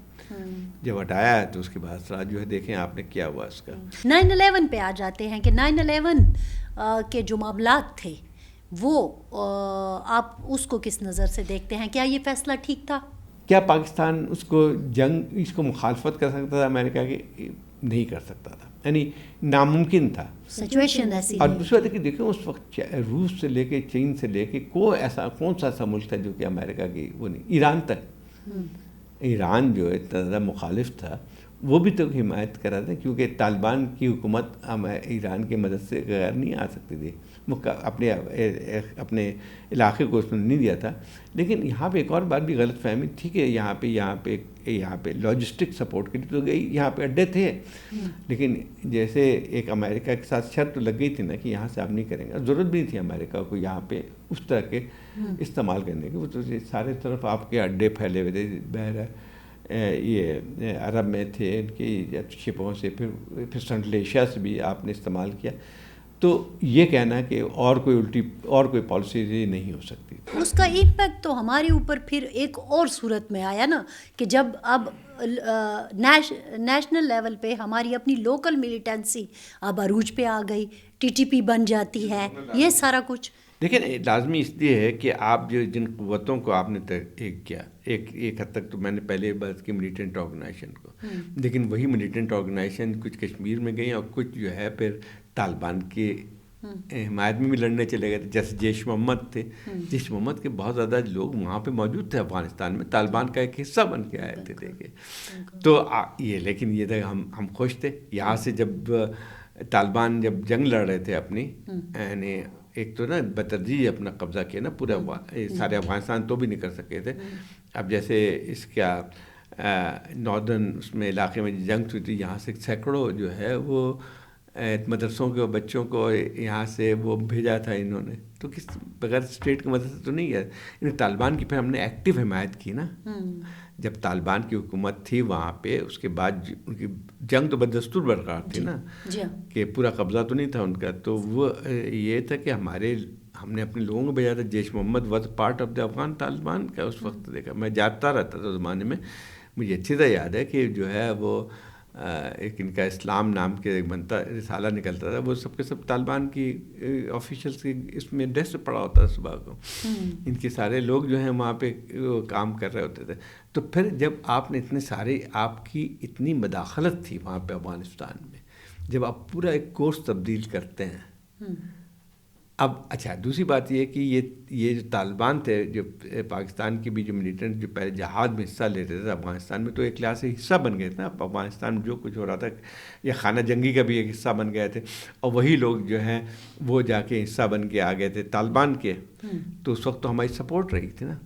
جب ہٹایا ہے تو اس کے بعد سر جو ہے دیکھیں آپ نے کیا ہوا اس کا. 9/11 پہ آ جاتے ہیں کہ 9/11 کے جو معاملات تھے وہ آپ اس کو کس نظر سے دیکھتے ہیں؟ کیا یہ فیصلہ ٹھیک تھا؟ کیا پاکستان اس کو مخالفت کر سکتا تھا؟ میں نے کہا کہ نہیں کر سکتا تھا. یعنی ناممکن تھا سچویشن ایسی اور دوسری بات ہے کہ دیکھیں اس وقت روس سے لے کے چین سے لے کے کون سا ایسا ملک تھا جو کہ امریکہ کی وہ نہیں، ایران تک، ایران جو اتنا زیادہ مخالف تھا وہ بھی تو حمایت کر رہا تھا، کیونکہ طالبان کی حکومت ایران کی مدد سے غیر نہیں آ سکتی تھی، اپنے علاقے کو اس میں نہیں دیا تھا. لیکن یہاں پہ ایک اور بات بھی غلط فہمی تھی کہ یہاں پہ لاجسٹک سپورٹ کے لیے تو گئی، یہاں پہ اڈے تھے، لیکن جیسے ایک امریکہ کے ساتھ شرط لگ گئی تھی نا کہ یہاں سے آپ نہیں کریں گے، ضرورت بھی نہیں تھی امریکہ کو یہاں پہ اس طرح کے استعمال کرنے کے، وہ تو سارے طرف آپ کے اڈے پھیلے ہوئے تھے، بہر یہ عرب میں تھے ان کی شپوں سے، پھر سنٹرل ایشیا سے بھی آپ نے استعمال کیا. تو یہ کہنا کہ اور کوئی پالیسی نہیں ہو سکتی. اس کا امپیکٹ تو ہمارے اوپر پھر ایک اور صورت میں آیا نا کہ جب اب نیشنل لیول پہ ہماری اپنی لوکل ملیٹنسی اب عروج پہ آ گئی، ٹی ٹی پی بن جاتی ہے، یہ سارا کچھ. لیکن لازمی اس لیے ہے کہ آپ جن قوتوں کو آپ نے ایک کیا، ایک حد تک تو میں نے پہلے بات کی ملیٹنٹ آرگنائزیشن کو، لیکن وہی ملیٹنٹ آرگنائزیشن کچھ کشمیر میں گئی اور کچھ جو ہے پھر طالبان کی حمایت میں بھی لڑنے چلے گئے تھے، جیسے جیش محمد تھے. جیش محمد کے بہت زیادہ لوگ وہاں پہ موجود تھے افغانستان میں، طالبان کا ایک حصہ بن کے آئے تھے دیکھے. تو یہ لیکن یہ تھا ہم خوش تھے یہاں سے، جب طالبان جب جنگ لڑ رہے تھے اپنی، یعنی ایک تو نا بتدریج اپنا قبضہ کیا نا پورا سارے افغانستان، تو بھی نہیں کر سکے تھے. اب جیسے اس کا ناردرن اس میں علاقے میں جنگ ہوئی تھی، یہاں سے سینکڑوں جو ہے وہ مدرسوں کے بچوں کو یہاں سے وہ بھیجا تھا انہوں نے، تو کس بغیر اسٹیٹ کی مدد سے تو نہیں ہے. طالبان کی پھر ہم نے ایکٹیو حمایت کی نا، جب طالبان کی حکومت تھی وہاں پہ، اس کے بعد ان کی جنگ تو بدستور برقرار تھی نا، کہ پورا قبضہ تو نہیں تھا ان کا. تو وہ یہ تھا کہ ہم نے اپنے لوگوں کو بھیجا تھا. Jaish Muhammad was part of the Afghan Taliban کا اس وقت. دیکھا میں جاتا رہتا تھا زمانے میں، مجھے اچھی طرح یاد ہے کہ جو ہے وہ ایک ان کا اسلام نام کے ایک بنتا رسالہ نکلتا تھا، وہ سب کے سب طالبان کی آفیشلس کی اس میں ڈیسک پڑا ہوتا تھا صبح کو. ان کے سارے لوگ جو ہیں وہاں پہ کام کر رہے ہوتے تھے. تو پھر جب آپ نے اتنے سارے، آپ کی اتنی مداخلت تھی وہاں پہ افغانستان میں، جب آپ پورا ایک کورس تبدیل کرتے ہیں. اب اچھا دوسری بات یہ کہ یہ جو طالبان تھے، جو پاکستان کے بھی جو ملیٹنٹ جو پہلے جہاد میں حصہ لیتے تھے افغانستان میں، تو ایک لحاظ سے حصہ بن گئے تھے نا افغانستان میں جو کچھ ہو رہا تھا، یا خانہ جنگی کا بھی ایک حصہ بن گئے تھے. اور وہی لوگ جو ہیں وہ جا کے حصہ بن کے آ گئے تھے طالبان کے. تو اس وقت تو ہماری سپورٹ رہی تھی نا.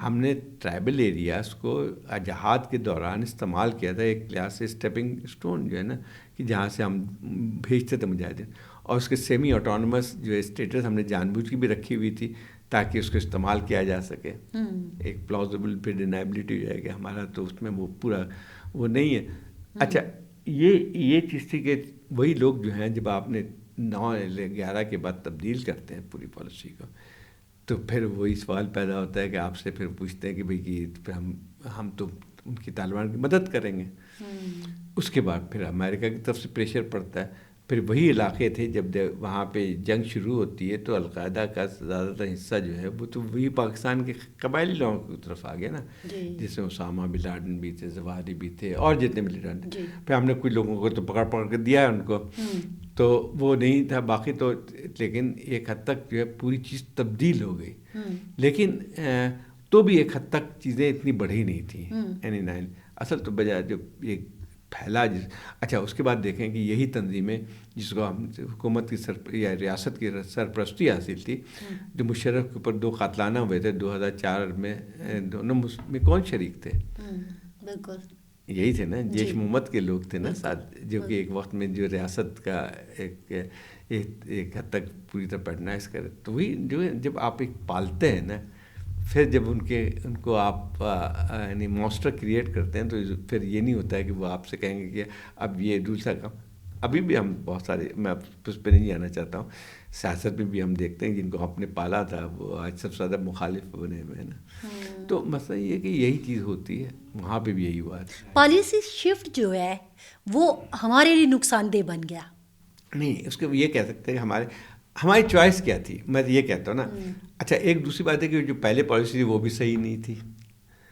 ہم نے ٹرائبل ایریاز کو جہاد کے دوران استعمال کیا تھا ایک لحاظ سے اسٹیپنگ اسٹون جو ہے نا، کہ جہاں سے ہم بھیجتے تھے مجاہدین. اور اس کے سیمی آٹونومس جو اسٹیٹس ہم نے جان بوجھ کی بھی رکھی ہوئی تھی تاکہ اس کو استعمال کیا جا سکے. ایک پلازیبل پھر ڈینائبلٹی جو ہے کہ ہمارا تو اس میں وہ پورا وہ نہیں ہے. اچھا یہ چیز تھی کہ وہی لوگ جو ہیں جب آپ نے 9/11 کے بعد تبدیل کرتے ہیں پوری پالیسی کو، تو پھر وہی سوال پیدا ہوتا ہے کہ آپ سے پھر پوچھتے ہیں کہ بھئی کہ پھر ہم تو ان کی طالبان کی مدد کریں گے. اس کے بعد پھر امریکہ کی طرف سے پریشر پڑتا ہے. پھر وہی علاقے تھے جب وہاں پہ جنگ شروع ہوتی ہے تو القاعدہ کا زیادہ تر حصہ جو ہے وہ تو وہی پاکستان کے قبائلی لوگوں کی طرف آ گیا نا، جس میں اسامہ بن لادن بھی تھے، زواہری بھی تھے، اور جتنے ملیٹنٹ تھے. پھر ہم نے کچھ لوگوں کو تو پکڑ کے دیا ہے ان کو، تو وہ نہیں تھا باقی تو. لیکن ایک حد تک جو ہے پوری چیز تبدیل ہو گئی. لیکن تو بھی ایک حد تک چیزیں اتنی بڑھی نہیں تھیں. اصل تو بجائے جو ایک پھیلا اچھا اس کے بعد دیکھیں کہ یہی تنظیمیں جس کو ہم حکومت کی یا ریاست کی سرپرستی حاصل تھی، جو مشرف کے اوپر 2 قاتلانہ ہوئے تھے 2004 میں، دونوں میں کون شریک تھے؟ بالکل یہی تھے نا، جیش محمد کے لوگ تھے نا ساتھ، جو کہ ایک وقت میں جو ریاست کا ایک حد تک پوری طرح پیٹرنائز کرے. تو وہی جو جب آپ ایک پالتے ہیں نا، پھر جب ان کو آپ یعنی مانسٹر کریٹ کرتے ہیں، تو پھر یہ نہیں ہوتا ہے کہ وہ آپ سے کہیں گے کہ اب یہ دوسرا کام. ابھی بھی ہم بہت سارے، میں اس پہ نہیں جانا چاہتا ہوں، سیاست میں بھی ہم دیکھتے ہیں جن کو آپ نے پالا تھا وہ آج سب سے زیادہ مخالف بنے ہوئے ہیں نا. تو مسئلہ یہ ہے کہ یہی چیز ہوتی ہے، وہاں پہ بھی یہی ہوا ہے. پالیسی شفٹ جو ہے وہ ہمارے لیے نقصان دہ بن گیا. نہیں، اس کو یہ کہہ سکتے ہیں کہ ہماری چوائس کیا تھی، میں یہ کہتا ہوں نا. اچھا ایک دوسری بات ہے کہ جو پہلے پالیسی تھی وہ بھی صحیح نہیں تھی.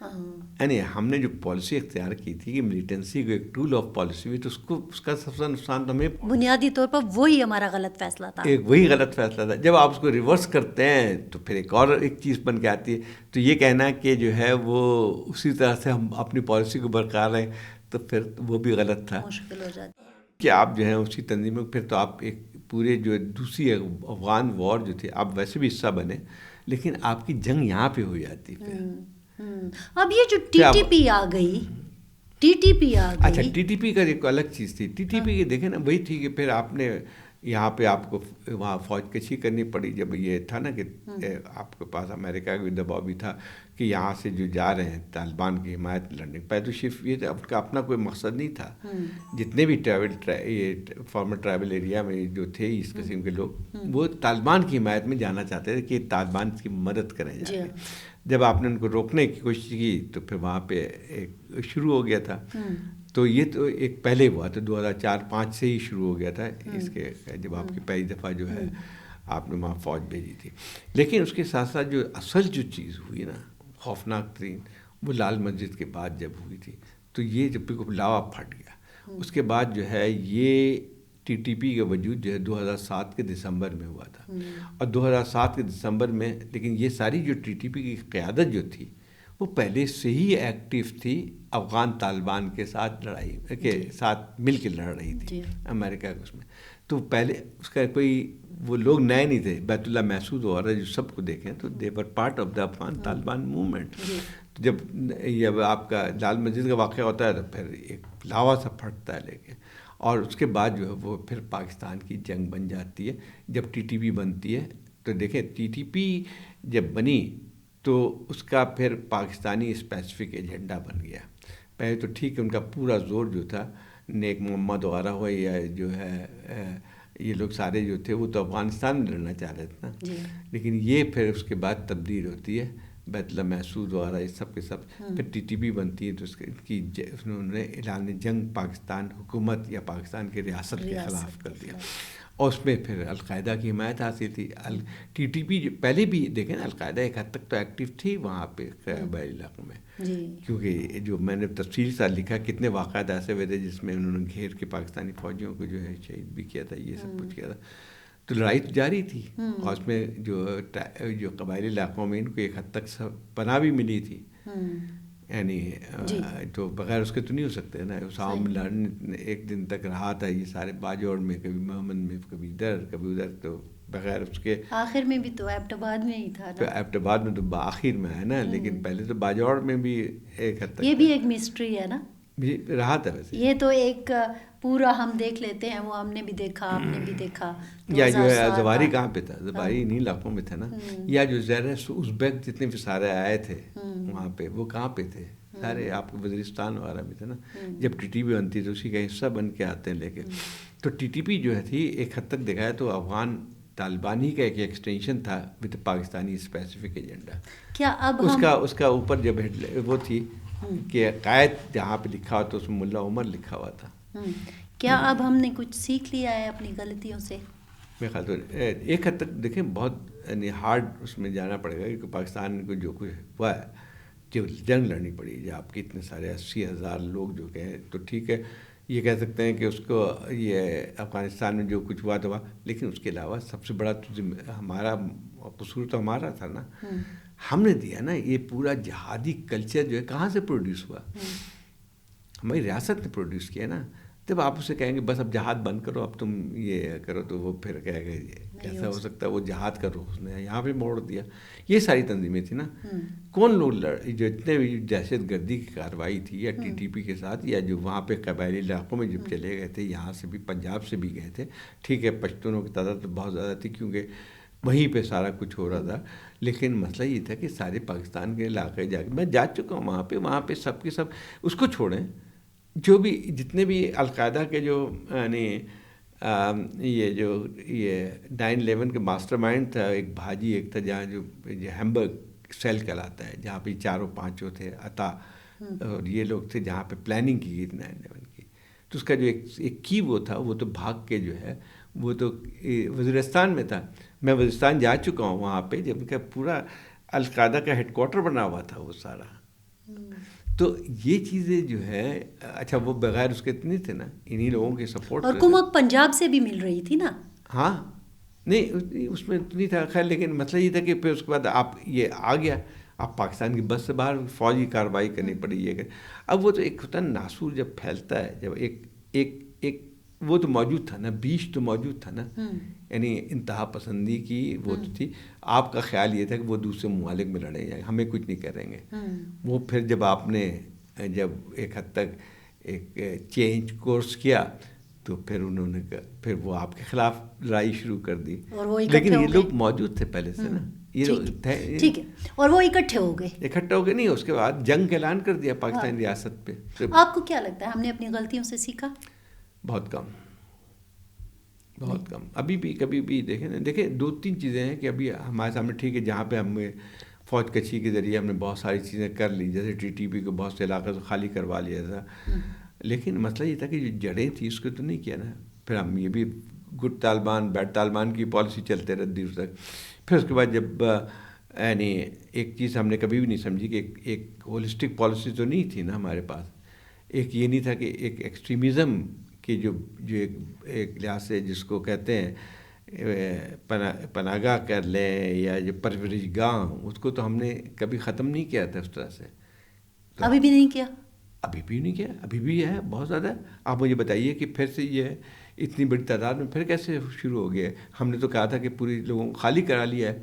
یعنی ہم نے جو پالیسی اختیار کی تھی کہ ملیٹنسی کو ایک ٹول آف پالیسی ہوئی، تو اس کا سب سے نقصان تو ہمیں بنیادی طور پر وہی ہمارا غلط فیصلہ تھا، وہی غلط فیصلہ تھا. جب آپ اس کو ریورس کرتے ہیں تو پھر ایک چیز بن کے آتی ہے. تو یہ کہنا کہ جو ہے وہ اسی طرح سے ہم اپنی پالیسی کو برقرار رہیں، تو پھر وہ بھی غلط تھا. مشکل ہو جاتی کہ آپ جو ہیں اسی تنظیم میں پھر تو آپ ایک پورے جو دوسری افغان وار جو تھی آپ ویسے بھی حصہ بنے، لیکن آپ کی جنگ یہاں پہ ہو جاتی. پھر اب یہ جو ٹی ٹی پی آ گئی، اچھا ٹی ٹی پی کا ایک الگ چیز تھی. ٹی ٹی پی کی دیکھیں نا، وہی تھی کہ پھر آپ نے یہاں پہ آپ کو وہاں فوج کشی کرنی پڑی. جب یہ تھا نا کہ آپ کے پاس امریکہ کا بھی دباؤ بھی تھا کہ یہاں سے جو جا رہے ہیں طالبان کی حمایت لڑنے، پہلے تو صرف یہ کا اپنا کوئی مقصد نہیں تھا. جتنے بھی یہ فارمر ٹرائبل ایریا میں جو تھے اس قسم کے لوگ، وہ طالبان کی حمایت میں جانا چاہتے تھے کہ طالبان کی مدد کریں جا کے. جب آپ نے ان کو روکنے کی کوشش کی تو پھر وہاں پہ ایک شروع ہو گیا تھا. تو یہ تو ایک پہلے ہوا تھا 2004-05 سے ہی شروع ہو گیا تھا اس کے، جب آپ کی پہلی دفعہ جو ہے آپ نے وہاں فوج بھیجی تھی. لیکن اس کے ساتھ ساتھ جو اصل جو چیز ہوئی نا خوفناک ترین، وہ لال مسجد کے بعد جب ہوئی تھی. تو یہ جب بھی لاوا پھٹ گیا، اس کے بعد جو ہے یہ ٹی ٹی پی کا وجود جو ہے 2007 کے دسمبر میں ہوا تھا. اور 2007 کے دسمبر میں، لیکن یہ ساری جو ٹی ٹی پی کی قیادت جو تھی وہ پہلے سے ہی ایکٹیو تھی افغان طالبان کے ساتھ لڑائی کے ساتھ مل کے لڑ رہی تھی امریکہ کے اس میں. تو پہلے اس کا کوئی وہ لوگ نئے نہیں تھے. بیت اللہ محسود وغیرہ جو سب کو دیکھیں تو they were part of the Afghan Taliban movement. جب آپ کا لال مسجد کا واقعہ ہوتا ہے تو پھر ایک لاوا سا پھٹتا ہے لے کے، اور اس کے بعد جو ہے وہ پھر پاکستان کی جنگ بن جاتی ہے. جب ٹی ٹی پی بنتی ہے تو دیکھیں ٹی ٹی پی جب بنی تو اس کا پھر پاکستانی اسپیسیفک ایجنڈا بن گیا. پہلے تو ٹھیک ہے ان کا پورا زور جو تھا نیک محمد وغیرہ ہو یا جو ہے یہ لوگ سارے جو تھے وہ تو افغانستان میں لڑنا چاہ رہے تھے نا. لیکن یہ پھر اس کے بعد تبدیل ہوتی ہے بیت اللہ محسود وغیرہ یہ سب کے سب. پھر ٹی ٹی پی بنتی ہے تو انہوں نے اعلان جنگ پاکستان حکومت یا پاکستان کی ریاست کے خلاف کر دیا، اور اس میں پھر القاعدہ کی حمایت حاصل تھی. ٹی ٹی پی پہلے بھی دیکھیں نا القاعدہ ایک حد تک تو ایکٹیو تھی وہاں پہ قبائلی علاقوں میں، کیونکہ جو میں نے تفصیل سے لکھا کتنے واقعات ایسے ہوئے تھے جس میں انہوں نے گھیر کے پاکستانی فوجیوں کو جو ہے شہید بھی کیا تھا، یہ سب کچھ کیا تھا. تو لڑائی تو جاری تھی، اور اس میں جو قبائلی علاقوں میں ان کو ایک حد تک پناہ بھی ملی تھی. یعنی تو بغیر اس کے تو نہیں ہو سکتے نا. اسام لڑن ایک دن تک رہا تھا یہ سارے باجوڑ میں، کبھی محمد میں، کبھی ادھر کبھی ادھر. تو بغیر اس کے آخر میں بھی تو ایبٹ آباد میں ہی تھا نا. ایبٹ آباد میں تو آخر میں ہے نا، لیکن پہلے تو باجوڑ میں بھی ایک حد تک یہ بھی ایک مسٹری ہے نا رہا تھا. ویسے یہ تو ایک پورا ہم دیکھ لیتے ہیں، وہ ہم نے بھی دیکھا، آپ نے بھی دیکھا. یا جو ہے زواری کہاں پہ تھا، زواری انہیں علاقوں میں تھا نا. یا جو زیر ازبیک جتنے بھی سارے آئے تھے وہاں پہ، وہ کہاں پہ تھے سارے؟ آپ کو وزیرستان وغیرہ میں تھے نا. جب ٹی ٹی پی بنتی تو اسی کا حصہ بن کے آتے ہیں لے کے. تو ٹی ٹی پی جو ہے تھی ایک حد تک دیکھا ہے تو افغان طالبانی کا ایک ایکسٹینشن تھا وتھ پاکستانی اسپیسیفک ایجنڈا. کیا اب اس کا اوپر جب وہ تھی کہ قائد جہاں پہ لکھا ہوا تو اس میں ملا عمر لکھا ہوا تھا. کیا اب ہم نے کچھ سیکھ لیا ہے اپنی غلطیوں سے؟ میرے خیال تو ایک حد تک دیکھیں بہت یعنی ہارڈ اس میں جانا پڑے گا، کیونکہ پاکستان کو جو کچھ ہوا ہے، جو جنگ لڑنی پڑی ہے، آپ کے اتنے سارے 80,000 لوگ جو کہیں تو ٹھیک ہے یہ کہہ سکتے ہیں کہ اس کو یہ افغانستان میں جو کچھ ہوا تو ہوا، لیکن اس کے علاوہ سب سے بڑا ہمارا قصور تو ہمارا تھا نا. ہم نے دیا نا یہ پورا جہادی کلچر جو ہے کہاں سے پروڈیوس ہوا؟ ہماری ریاست نے پروڈیوس کیا نا. جب آپ اسے کہیں گے بس اب جہاد بند کرو، اب تم یہ کرو، تو وہ پھر کہے گا کیسا ہو سکتا ہے؟ وہ جہاد کرو، اس نے یہاں پہ موڑ دیا. یہ ساری تنظیمیں تھیں نا. کون لوگ جو اتنے بھی دہشت گردی کی کارروائی تھی یا ٹی ٹی پی کے ساتھ، یا جو وہاں پہ قبائلی علاقوں میں جب چلے گئے تھے، یہاں سے بھی پنجاب سے بھی گئے تھے. ٹھیک ہے پشتونوں کی تعداد تو بہت زیادہ تھی کیونکہ وہیں پہ سارا کچھ ہو رہا تھا، لیکن مسئلہ یہ تھا کہ سارے پاکستان کے علاقے جا کے میں جا چکا ہوں وہاں پہ سب کے سب اس کو چھوڑیں. جو بھی جتنے بھی القاعدہ کے جو یعنی یہ 9/11 کے ماسٹر مائنڈ تھا، ایک بھاجی ایک تھا جہاں جو ہیمبرگ سیل کہلاتا ہے، جہاں پہ 4-5 تھے عطا، اور یہ لوگ تھے جہاں پہ پلاننگ کی گئی 9/11 کی. تو اس کا جو ایک کی وہ تھا، وہ تو بھاگ کے جو ہے وہ تو وزیرستان میں تھا. میں وزیرستان جا چکا ہوں وہاں پہ، جب ان کا پورا القاعدہ کا ہیڈ کوارٹر بنا ہوا تھا وہ سارا. تو یہ چیزیں جو ہے اچھا وہ بغیر اس کے اتنے تھے نا انہی لوگوں کے سپورٹ اور کمک پنجاب سے بھی مل رہی تھی نا. ہاں نہیں اس میں اتنی تھا خیر، لیکن مسئلہ یہ تھا کہ پھر اس کے بعد آپ یہ آ گیا، آپ پاکستان کی بس سے باہر فوجی کارروائی کرنی پڑی یہ کہ اب وہ تو ایک ہوتا ہے ناسور جب پھیلتا ہے، جب ایک وہ تو موجود تھا نا، بیچ تو موجود تھا نا، یعنی انتہا پسندی کی وہ تو تھی. آپ کا خیال یہ تھا کہ وہ دوسرے ممالک میں لڑے جائیں، ہمیں کچھ نہیں کریں گے. وہ پھر جب آپ نے جب ایک حد تک ایک چینج کورس کیا تو پھر انہوں نے پھر وہ آپ کے خلاف لڑائی شروع کر دی. لیکن یہ لوگ موجود تھے پہلے سے نا، ٹھیک ہے، اور وہ اکٹھے ہو گئے نہیں. اس کے بعد جنگ کا اعلان کر دیا پاکستانی ریاست پہ. آپ کو کیا لگتا ہے ہم نے اپنی غلطیوں سے سیکھا؟ بہت کم. ابھی بھی کبھی بھی دیکھیں 2-3 چیزیں ہیں کہ ابھی ہمارے سامنے ٹھیک ہے، جہاں پہ ہم فوج کشی کے ذریعے ہم نے بہت ساری چیزیں کر لی، جیسے TTP کو بہت سے علاقے سے خالی کروا لیا تھا. لیکن مسئلہ یہ تھا کہ جو جڑیں تھیں اس کو تو نہیں کیا نا. پھر ہم یہ بھی گڈ طالبان بیڈ طالبان کی پالیسی چلتے رہے دیر تک. پھر اس کے بعد جب یعنی ایک چیز ہم نے کبھی بھی نہیں سمجھی کہ ایک ہولسٹک پالیسی تو نہیں تھی نا ہمارے پاس. ایک یہ نہیں تھا کہ ایک ایکسٹریمزم کی جو ایک لحاظ سے جس کو کہتے ہیں پناہ گاہ کر لیں یا جو پرورش گاہ، اس کو تو ہم نے کبھی ختم نہیں کیا تھا اس طرح سے. ابھی بھی نہیں کیا؟ ابھی بھی ہے بہت زیادہ. آپ مجھے بتائیے کہ پھر سے یہ اتنی بڑی تعداد میں پھر کیسے شروع ہو گیا؟ ہم نے تو کہا تھا کہ پوری لوگوں کو خالی کرا لیا ہے،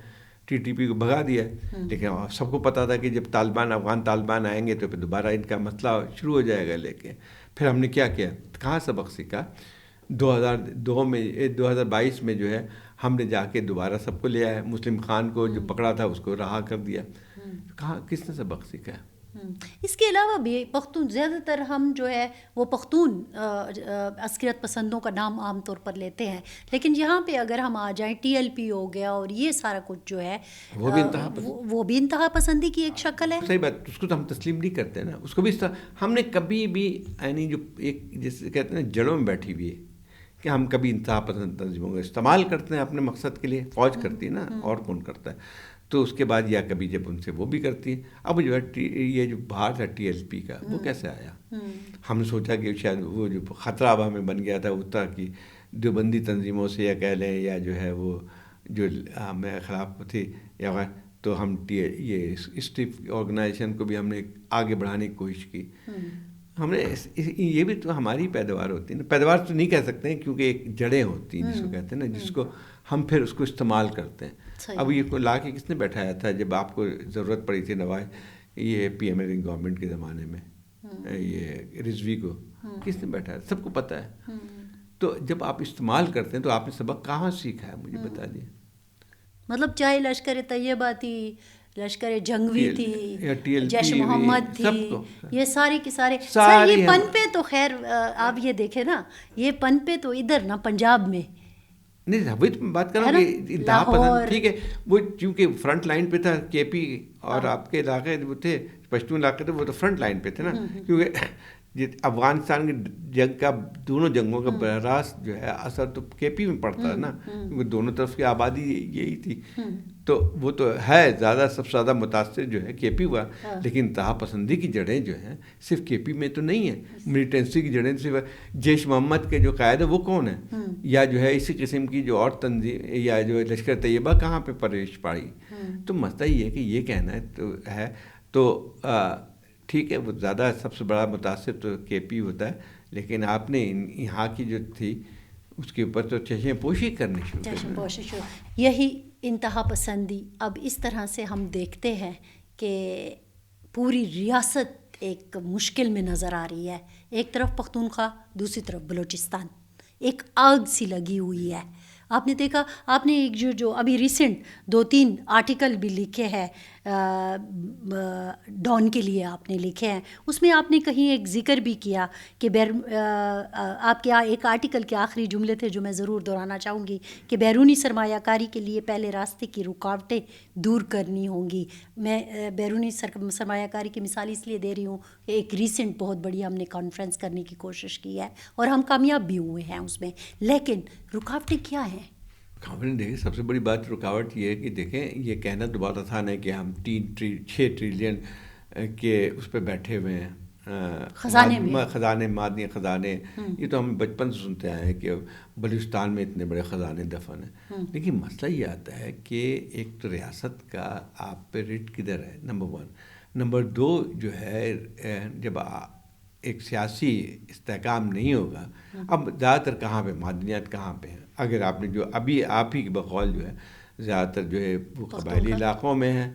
TTP کو بھگا دیا ہے. لیکن سب کو پتا تھا کہ جب افغان طالبان آئیں گے تو پھر دوبارہ ان کا مسئلہ شروع ہو جائے گا. لیکن پھر ہم نے کیا کہاں سبق سیکھا؟ 2022 میں جو ہے ہم نے جا کے دوبارہ سب کو لے آیا. مسلم خان کو جو پکڑا تھا اس کو رہا کر دیا. کس نے سبق سیکھا؟ اس کے علاوہ بھی پختون، زیادہ تر ہم جو ہے وہ پختون عسکریت پسندوں کا نام عام طور پر لیتے ہیں، لیکن یہاں پہ اگر ہم آ جائیں TLP ہو گیا اور یہ سارا کچھ جو ہے وہ بھی انتہا پسندی کی ایک شکل ہے. صحیح بات، اس کو تو ہم تسلیم نہیں کرتے نا. اس کو بھی ہم نے کبھی بھی یعنی جو ایک جیسے کہتے ہیں جڑوں میں بیٹھی ہوئی ہے کہ ہم کبھی انتہا پسند تنظیموں کا استعمال کرتے ہیں اپنے مقصد کے لیے. فوج کرتی ہے نا، اور کون کرتا ہے؟ تو اس کے بعد یا کبھی جب ان سے وہ بھی کرتی ہے. اب جو ہے یہ جو باہر تھا TLP کا، وہ کیسے آیا؟ ہم نے سوچا کہ شاید وہ جو خطرہ اب ہمیں بن گیا تھا اس طرح کی دیوبندی تنظیموں سے یا کہہ لیں یا جو ہے وہ جو ہمیں خلاف تھی یا تو ہم یہ اسٹیف آرگنائزیشن کو بھی ہم نے آگے بڑھانے کی کوشش کی. ہم نے یہ بھی تو ہماری پیداوار ہوتی ہے نا. پیداوار تو نہیں کہہ سکتے ہیں کیونکہ ایک جڑیں ہوتی ہیں جس کو کہتے ہیں نا، جس کو ہم پھر اس کو استعمال کرتے ہیں. اب یہ کو لا کے کس نے بیٹھایا تھا جب آپ کو ضرورت پڑی تھی نواز یہ PM گورنمنٹ کے زمانے میں یہ رضوی کو کس نے بیٹھایا؟ سب کو پتہ ہے. تو جب آپ استعمال کرتے ہیں تو آپ نے سبق کہاں سیکھا ہے؟ مجھے بتا دیں. مطلب چاہے لشکر طیبہ تھی، لشکر جنگوی تھی، جیش محمد تھی، یہ سارے کے سارے یہ پن پہ تو خیر آپ یہ دیکھیں نا، یہ پن پہ تو ادھر نا پنجاب میں نہیں. وہی تو بات کر رہا ہوں کہ انتہا پسند ٹھیک ہے، وہ چونکہ فرنٹ لائن پہ تھا KP اور آپ کے علاقے وہ تھے پشتون علاقے تھے، وہ تو فرنٹ لائن پہ تھے نا. کیونکہ افغانستان کی جنگ کا دونوں جنگوں کا براہ راست جو ہے اثر تو KP میں پڑتا ہے نا، کیونکہ دونوں طرف کی آبادی یہی تھی. تو وہ تو ہے زیادہ سب سے زیادہ متاثر جو ہے KP ہوا. لیکن انتہا پسندی کی جڑیں جو ہیں صرف KP میں تو نہیں ہیں. ملیٹنسی کی جڑیں صرف جیش محمد کے جو قائد ہے وہ کون ہے، یا جو ہے اسی قسم کی جو اور تنظیم یا جو لشکر طیبہ کہاں پہ پرورش پائی. تو مسئلہ یہ ہے کہ یہ کہنا ہے تو ٹھیک ہے وہ زیادہ سب سے بڑا متاثر تو KP ہوتا ہے، لیکن آپ نے یہاں کی جو تھی اس کے اوپر تو چشم پوشی کرنی شروع. یہی انتہا پسندی اب اس طرح سے ہم دیکھتے ہیں کہ پوری ریاست ایک مشکل میں نظر آ رہی ہے. ایک طرف پختونخوا، دوسری طرف بلوچستان، ایک آگ سی لگی ہوئی ہے. آپ نے دیکھا، آپ نے ایک جو ابھی ریسنٹ 2-3 آرٹیکل بھی لکھے ہیں ڈان کے لیے آپ نے لکھے ہیں، اس میں آپ نے کہیں ایک ذکر بھی کیا کہ آپ کے ایک آرٹیکل کے آخری جملے تھے جو میں ضرور دہرانا چاہوں گی کہ بیرونی سرمایہ کاری کے لیے پہلے راستے کی رکاوٹیں دور کرنی ہوں گی. میں بیرونی سرمایہ کاری کی مثال اس لیے دے رہی ہوں کہ ایک ریسنٹ بہت بڑی ہم نے کانفرنس کرنے کی کوشش کی ہے اور ہم کامیاب بھی ہوئے ہیں اس میں. لیکن رکاوٹیں کیا ہیں؟ دیکھیں سب سے بڑی بات رکاوٹ یہ ہے کہ دیکھیں یہ کہنا تو بہت آسان ہے کہ ہم 6 ٹریلین کہ اس پہ بیٹھے ہوئے ہیں خزانے معدنی خزانے. یہ تو ہم بچپن سے سنتے آئے ہیں کہ بلوچستان میں اتنے بڑے خزانے دفن ہیں. لیکن مسئلہ یہ آتا ہے کہ ایک تو ریاست کا آپ پہ ریٹ کدھر ہے، نمبر 1. نمبر 2 جو ہے جب ایک سیاسی استحکام نہیں ہوگا. اب زیادہ تر کہاں پہ معدنیات کہاں پہ ہیں؟ اگر آپ نے جو ابھی آپ ہی کے بقول جو ہے زیادہ تر جو ہے وہ قبائلی علاقوں میں ہیں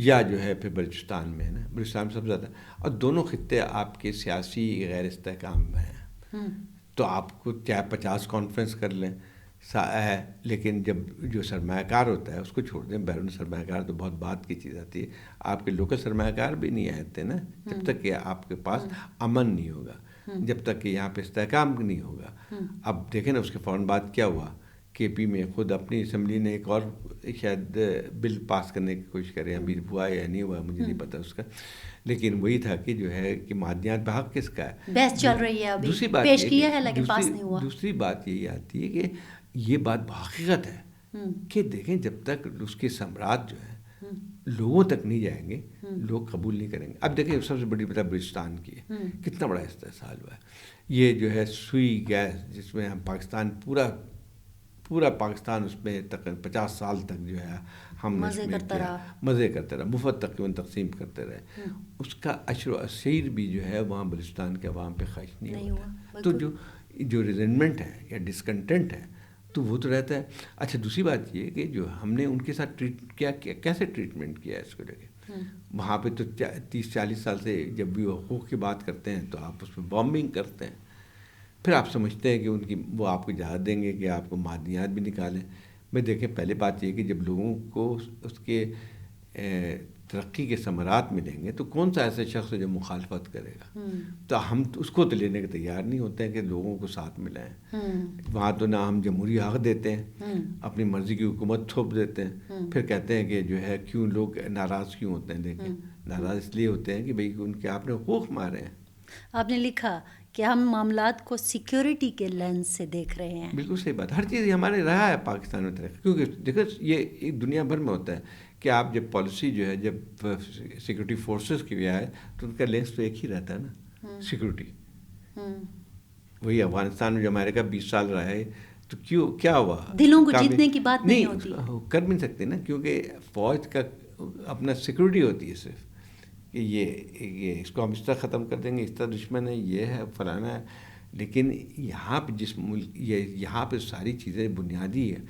یا جو ہے پھر بلوچستان میں ہے نا. بلوچستان میں سب سے زیادہ، اور دونوں خطے آپ کے سیاسی غیر استحکام میں ہیں. تو آپ کو چاہے 50 کانفرنس کر لیں ہے، لیکن جب جو سرمایہ کار ہوتا ہے اس کو چھوڑ دیں. بیرون سرمایہ کار تو بہت بات کی چیز آتی ہے. آپ کے لوکل سرمایہ کار بھی نہیں آتے نا جب تک کہ آپ کے پاس امن نہیں ہوگا، جب تک کہ یہاں پہ استحکام نہیں ہوگا. اب دیکھیں نا اس کے فوراً بعد کیا ہوا، کے پی میں خود اپنی اسمبلی نے ایک اور شاید بل پاس کرنے کی کوشش کرے. ابھی ہوا یا نہیں ہوا مجھے نہیں پتہ اس کا، لیکن وہی تھا کہ جو ہے کہ معدنیات بحق کس کا ہے. بحث چل رہی ہے، دوسری بات پیش کیا ہے لیکن پاس نہیں ہوا. دوسری بات یہی آتی ہے کہ یہ بات حقیقت ہے کہ دیکھیں جب تک اس کے ثمرات جو ہیں لوگوں تک نہیں جائیں گے لوگ قبول نہیں کریں گے. اب دیکھیں سب سے بڑی بات بلوچستان کی ہے، کتنا بڑا استحصال ہوا ہے. یہ جو ہے سوئی گیس جس میں ہم پاکستان پورا پاکستان اس میں تقریباً 50 سال تک جو ہے ہم مزے کرتے رہے، مفت تقریباً تقسیم کرتے رہے. اس کا عشر و عشیر بھی جو ہے وہاں بلوچستان کے عوام پہ خرچ نہیں ہوا. تو جو ریزنمنٹ ہے یا ڈسکنٹینٹ ہے تو وہ تو رہتا ہے. اچھا دوسری بات یہ کہ جو ہم نے ان کے ساتھ کیسے ٹریٹمنٹ کیا ہے اس کو لے کے. وہاں پہ تو 30-40 سال سے جب بھی وہ حقوق کی بات کرتے ہیں تو آپ اس پہ بامبنگ کرتے ہیں. پھر آپ سمجھتے ہیں کہ وہ آپ کو اجازت دیں گے کہ آپ کو معدنیات بھی نکالیں. میں دیکھیں پہلے بات یہ کہ جب لوگوں کو اس کے ترقی کے ثمرات ملیں گے تو کون سا ایسا شخص ہے جو مخالفت کرے گا. تو ہم اس کو تو لینے کے تیار نہیں ہوتے ہیں کہ لوگوں کو ساتھ ملائیں. وہاں تو نہ ہم جمہوری حق دیتے ہیں، اپنی مرضی کی حکومت تھوپ دیتے ہیں. پھر کہتے ہیں کہ جو ہے کیوں لوگ ناراض کیوں ہوتے ہیں. دیکھیں ناراض اس لیے ہوتے ہیں کہ بھئی ان کے آپ نے حقوق مارے ہیں. آپ نے لکھا کہ ہم معاملات کو سیکیورٹی کے لینس سے دیکھ رہے ہیں. بالکل صحیح بات. ہر چیز ہمارے رہا ہے پاکستان میں ترقی، کیونکہ دیکھو یہ دنیا بھر میں ہوتا ہے کہ آپ جب پالیسی جو ہے جب سیکورٹی فورسز کی بھی آئے تو ان کا لینس تو ایک ہی رہتا ہے نا، سیکورٹی. وہی افغانستان میں جو امریکہ 20 سال رہا ہے تو کیا ہوا، دلوں کو جیتنے کی بات نہیں ہوتی، کر بھی نہیں سکتے نا، کیونکہ فوج کا اپنا سیکورٹی ہوتی ہے صرف کہ یہ اس کو ہم اس طرح ختم کر دیں گے، اس طرح دشمن ہے، یہ ہے فلانا ہے. لیکن یہاں پہ جس ملک یہاں پہ ساری چیزیں بنیادی ہے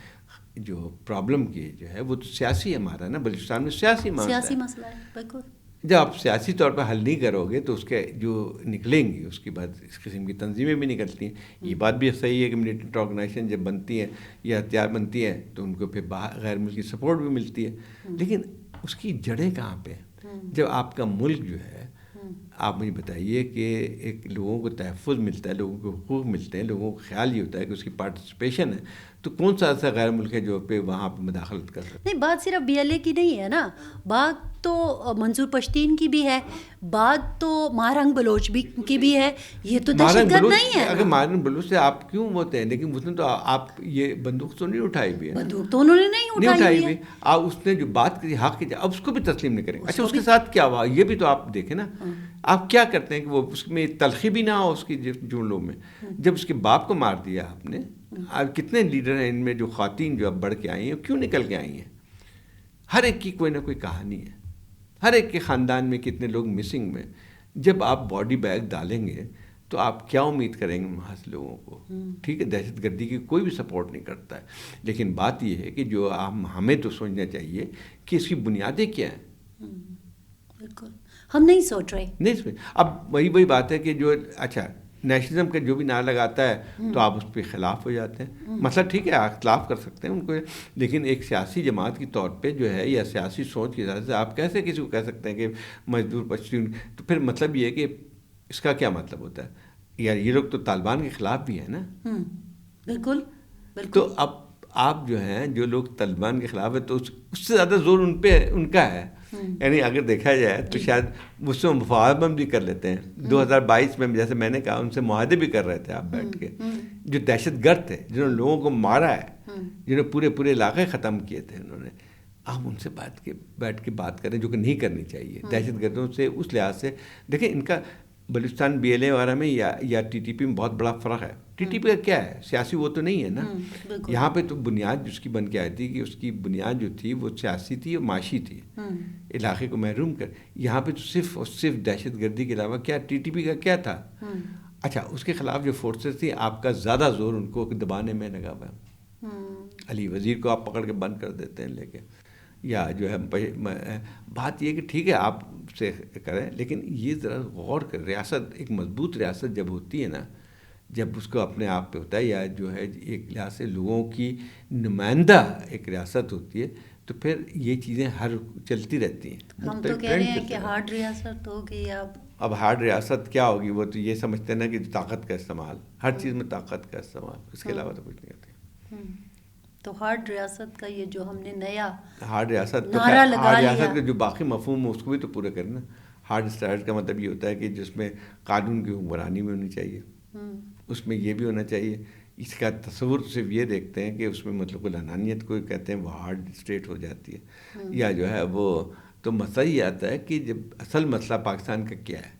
جو پرابلم کی جو ہے وہ تو سیاسی ہمارا نا. بلوچستان میں سیاسی مسئلہ ہے. بالکل جب آپ سیاسی طور پر حل نہیں کرو گے تو اس کے جو نکلیں گی اس کے بعد اس قسم کی تنظیمیں بھی نکلتی ہیں. یہ بات بھی صحیح ہے کہ ملیٹنٹ آرگنائزیشن جب بنتی ہیں یا ہتھیار بنتی ہیں تو ان کو پھر غیر ملکی سپورٹ بھی ملتی ہے. لیکن اس کی جڑیں کہاں پہ ہیں؟ جب آپ کا ملک جو ہے، آپ مجھے بتائیے کہ ایک لوگوں کو تحفظ ملتا ہے، لوگوں کو حقوق ملتے ہیں، لوگوں کو خیال یہ ہوتا ہے کہ اس کی پارٹیسپیشن ہے، تو کون سا ایسا غیر ملک ہے جو پہ وہاں پہ مداخلت کر سکتا ہے؟ نہیں، بات صرف BLA کی نہیں ہے نا، بات تو منظور پشتین کی بھی ہے، بات تو مہارنگ بلوچ کی بھی ہے. یہ تو دہشت گرد نہیں ہے. اگر مہارنگ بلوچ سے آپ کیوں ہوتے ہیں، لیکن اس نے تو آپ یہ بندوق تو نہیں اٹھائی بھی ہے، بندوق تو انہوں نے نہیں اٹھائی ہوئی ہے. آپ اس نے جو بات کی حق کی اب اس کو بھی تسلیم نہیں کریں گے. اچھا اس کے ساتھ کیا ہوا یہ بھی تو آپ دیکھیں نا. آپ کیا کرتے ہیں کہ وہ اس میں تلخی بھی نہ ہو اس کی جملوں میں. جب اس کے باپ کو مار دیا آپ نے، کتنے لیڈر ہیں ان میں جو خواتین جو اب بڑھ کے آئی ہیں کیوں نکل کے آئی ہیں؟ ہر ایک کی کوئی نہ کوئی کہانی ہے، ہر ایک کے خاندان میں کتنے لوگ مسنگ میں. جب آپ باڈی بیگ ڈالیں گے تو آپ کیا امید کریں گے وہاں سے لوگوں کو؟ ٹھیک ہے، دہشت گردی کی کوئی بھی سپورٹ نہیں کرتا ہے، لیکن بات یہ ہے کہ جو ہمیں تو سوچنا چاہیے کہ اس کی بنیادیں کیا ہیں. بالکل ہم نہیں سوچ رہے. نہیں، اب وہی بات ہے کہ جو اچھا نیشنلزم کا جو بھی نعرہ لگاتا ہے تو آپ اس پہ خلاف ہو جاتے ہیں. مسئلہ ٹھیک ہے، آپ اختلاف کر سکتے ہیں ان کو، لیکن ایک سیاسی جماعت کی طور پہ جو ہے یا سیاسی سوچ کی حساب سے آپ کیسے کسی کو کہہ سکتے ہیں کہ مزدور پشتون؟ تو پھر مطلب یہ ہے کہ اس کا کیا مطلب ہوتا ہے؟ یار یہ لوگ تو طالبان کے خلاف بھی ہیں نا. بالکل. تو اب آپ جو ہیں جو لوگ طالبان کے خلاف ہیں تو اس سے زیادہ زور ان کا ہے. یعنی اگر دیکھا جائے تو شاید مجھ سے مفاہمت بھی کر لیتے ہیں. 2022 میں جیسے میں نے کہا ان سے معاہدے بھی کر رہے تھے آپ بیٹھ کے، جو دہشت گرد تھے جنہوں نے لوگوں کو مارا ہے، جنہوں نے پورے علاقے ختم کیے تھے. انہوں نے ہم ان سے بیٹھ کے بات کریں جو کہ نہیں کرنی چاہیے. دہشت گردوں سے اس لحاظ سے دیکھیں ان کا بلوچستان بی ایل اے وغیرہ میں یا ٹی ٹی پی میں بہت بڑا فرق ہے. ٹی ٹی پی کا کیا ہے, سیاسی وہ تو نہیں ہے نا. یہاں پہ تو بنیاد جس کی بن کے آئی تھی کہ اس کی بنیاد جو تھی وہ سیاسی تھی اور معاشی تھی, علاقے کو محروم کر. یہاں پہ تو صرف اور صرف دہشت گردی کے علاوہ کیا ٹی ٹی پی کا کیا تھا. اچھا اس کے خلاف جو فورسز تھی آپ کا زیادہ زور ان کو دبانے میں لگا ہوا ہے. علی وزیر کو آپ پکڑ کے بند کر دیتے ہیں لے کے, یا جو ہے بات یہ کہ ٹھیک ہے آپ سے کریں, لیکن یہ ذرا غور کر, ریاست ایک مضبوط ریاست جب ہوتی ہے نا, جب اس کو اپنے آپ پہ ہوتا ہے, یا جو ہے ایک لحاظ سے لوگوں کی نمائندہ ایک ریاست ہوتی ہے, تو پھر یہ چیزیں ہر چلتی رہتی ہیں. ہم تو کہہ رہے ہیں کہ ہارڈ ریاست ہوگی. اب ہارڈ ریاست کیا ہوگی, وہ تو یہ سمجھتے ہیں نا کہ طاقت کا استعمال, ہر چیز میں طاقت کا استعمال, اس کے علاوہ تو کچھ نہیں کرتے. تو ہارڈ ریاست کا یہ جو ہم نے نیا ہارڈ ریاست کے جو باقی مفہوم ہے اس کو بھی تو پورا کرنا. ہارڈ اسٹائل کا مطلب یہ ہوتا ہے کہ جس میں قانون کی حکمرانی بھی ہونی چاہیے, اس میں یہ بھی ہونا چاہیے. اس کا تصور صرف یہ دیکھتے ہیں کہ اس میں مطلب العنانیت کو کہتے ہیں وہ ہارڈ اسٹیٹ ہو جاتی ہے, یا جو ہے وہ تو مسئلہ یہ آتا ہے کہ جب اصل مسئلہ پاکستان کا کیا ہے.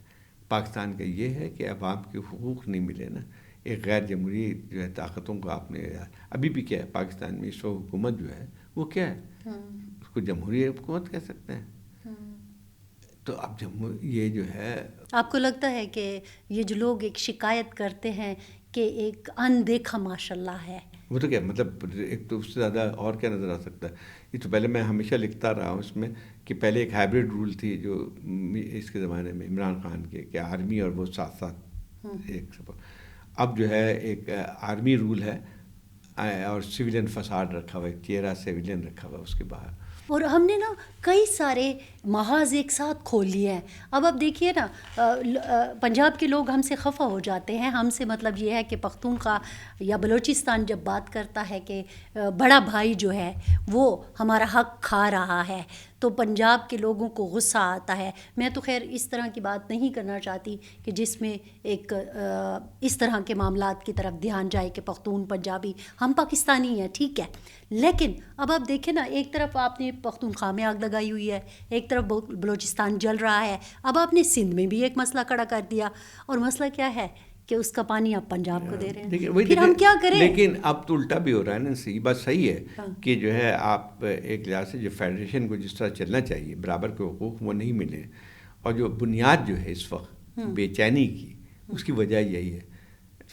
پاکستان کا یہ ہے کہ عوام کے حقوق نہیں ملے نا. ایک غیر جمہوری جو ہے طاقتوں کو آپ نے ابھی بھی کیا ہے پاکستان میں اس وقت حکومت جو ہے وہ کیا ہے, اس کو جمہوری حکومت کہہ سکتے ہیں. تو اب یہ جو ہے, آپ کو لگتا ہے کہ یہ جو لوگ ایک شکایت کرتے ہیں کہ ایک اندیکھا ماشاء اللہ ہے, وہ تو کیا مطلب ایک تو اس سے زیادہ اور کیا نظر آ سکتا ہے. یہ تو پہلے میں ہمیشہ لکھتا رہا ہوں اس میں کہ پہلے ایک ہائبرڈ رول تھی جو اس کے زمانے میں عمران خان کے, کہ آرمی اور وہ ساتھ ساتھ ایک سب. اب جو ہے ایک آرمی رول ہے اور سویلین فساد رکھا ہوا ہے, چہرہ سویلین رکھا ہوا ہے اس کے باہر. اور ہم نے نا کئی سارے محاذ ایک ساتھ کھول لیے ہیں. اب دیکھیے نا, پنجاب کے لوگ ہم سے خفا ہو جاتے ہیں. ہم سے مطلب یہ ہے کہ پختونخوا یا بلوچستان جب بات کرتا ہے کہ بڑا بھائی جو ہے وہ ہمارا حق کھا رہا ہے, تو پنجاب کے لوگوں کو غصہ آتا ہے. میں تو خیر اس طرح کی بات نہیں کرنا چاہتی کہ جس میں ایک اس طرح کے معاملات کی طرف دھیان جائے کہ پختون پنجابی, ہم پاکستانی ہیں ٹھیک ہے, لیکن اب آپ دیکھیں نا, ایک طرف آپ نے پختونخوا میں آگ لگائی ہوئی ہے, ایک طرف بلوچستان جل رہا ہے. اب آپ نے سندھ میں بھی ایک مسئلہ کھڑا کر دیا, اور مسئلہ کیا ہے کہ اس کا پانی آپ پنجاب کو دے رہے ہیں. پھر ہم کیا کریں؟ لیکن اب تو الٹا بھی ہو رہا ہے نا. یہ بات صحیح ہے کہ جو ہے آپ ایک لحاظ سے جو فیڈریشن کو جس طرح چلنا چاہیے, برابر کے حقوق وہ نہیں ملے, اور جو بنیاد جو ہے اس وقت بے چینی کی, اس کی وجہ یہی ہے.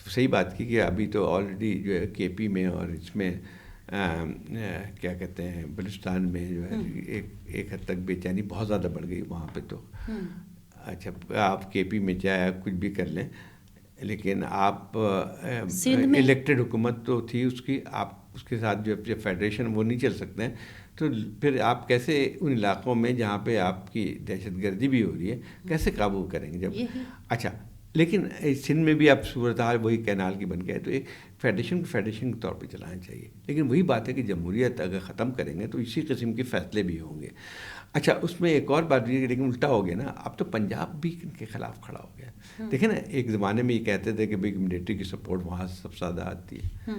صحیح بات کی کہ ابھی تو آلریڈی جو ہے کے پی میں اور اس میں کیا کہتے ہیں بلوچستان میں جو ہے ایک حد تک بے چینی بہت زیادہ بڑھ گئی وہاں پہ. تو اچھا آپ کے پی میں چاہے کچھ بھی کر لیں, لیکن آپ الیکٹڈ حکومت تو تھی اس کی, آپ اس کے ساتھ جو فیڈریشن وہ نہیں چل سکتے ہیں. تو پھر آپ کیسے ان علاقوں میں جہاں پہ آپ کی دہشت گردی بھی ہو رہی ہے کیسے قابو کریں گے جب. اچھا لیکن سندھ میں بھی اب صورتحال وہی کینال کی بن گیا ہے, تو ایک فیڈریشن کے طور پہ چلانا چاہیے. لیکن وہی بات ہے کہ جمہوریت اگر ختم کریں گے تو اسی قسم کے فیصلے بھی ہوں گے. اچھا اس میں ایک اور بات بھی ہے, لیکن الٹا ہو گیا نا, اب تو پنجاب بھی ان کے خلاف کھڑا ہو گیا. دیکھیں نا, ایک زمانے میں یہ کہتے تھے کہ بھائی ملٹری کی سپورٹ وہاں سے سب سے زیادہ آتی ہے.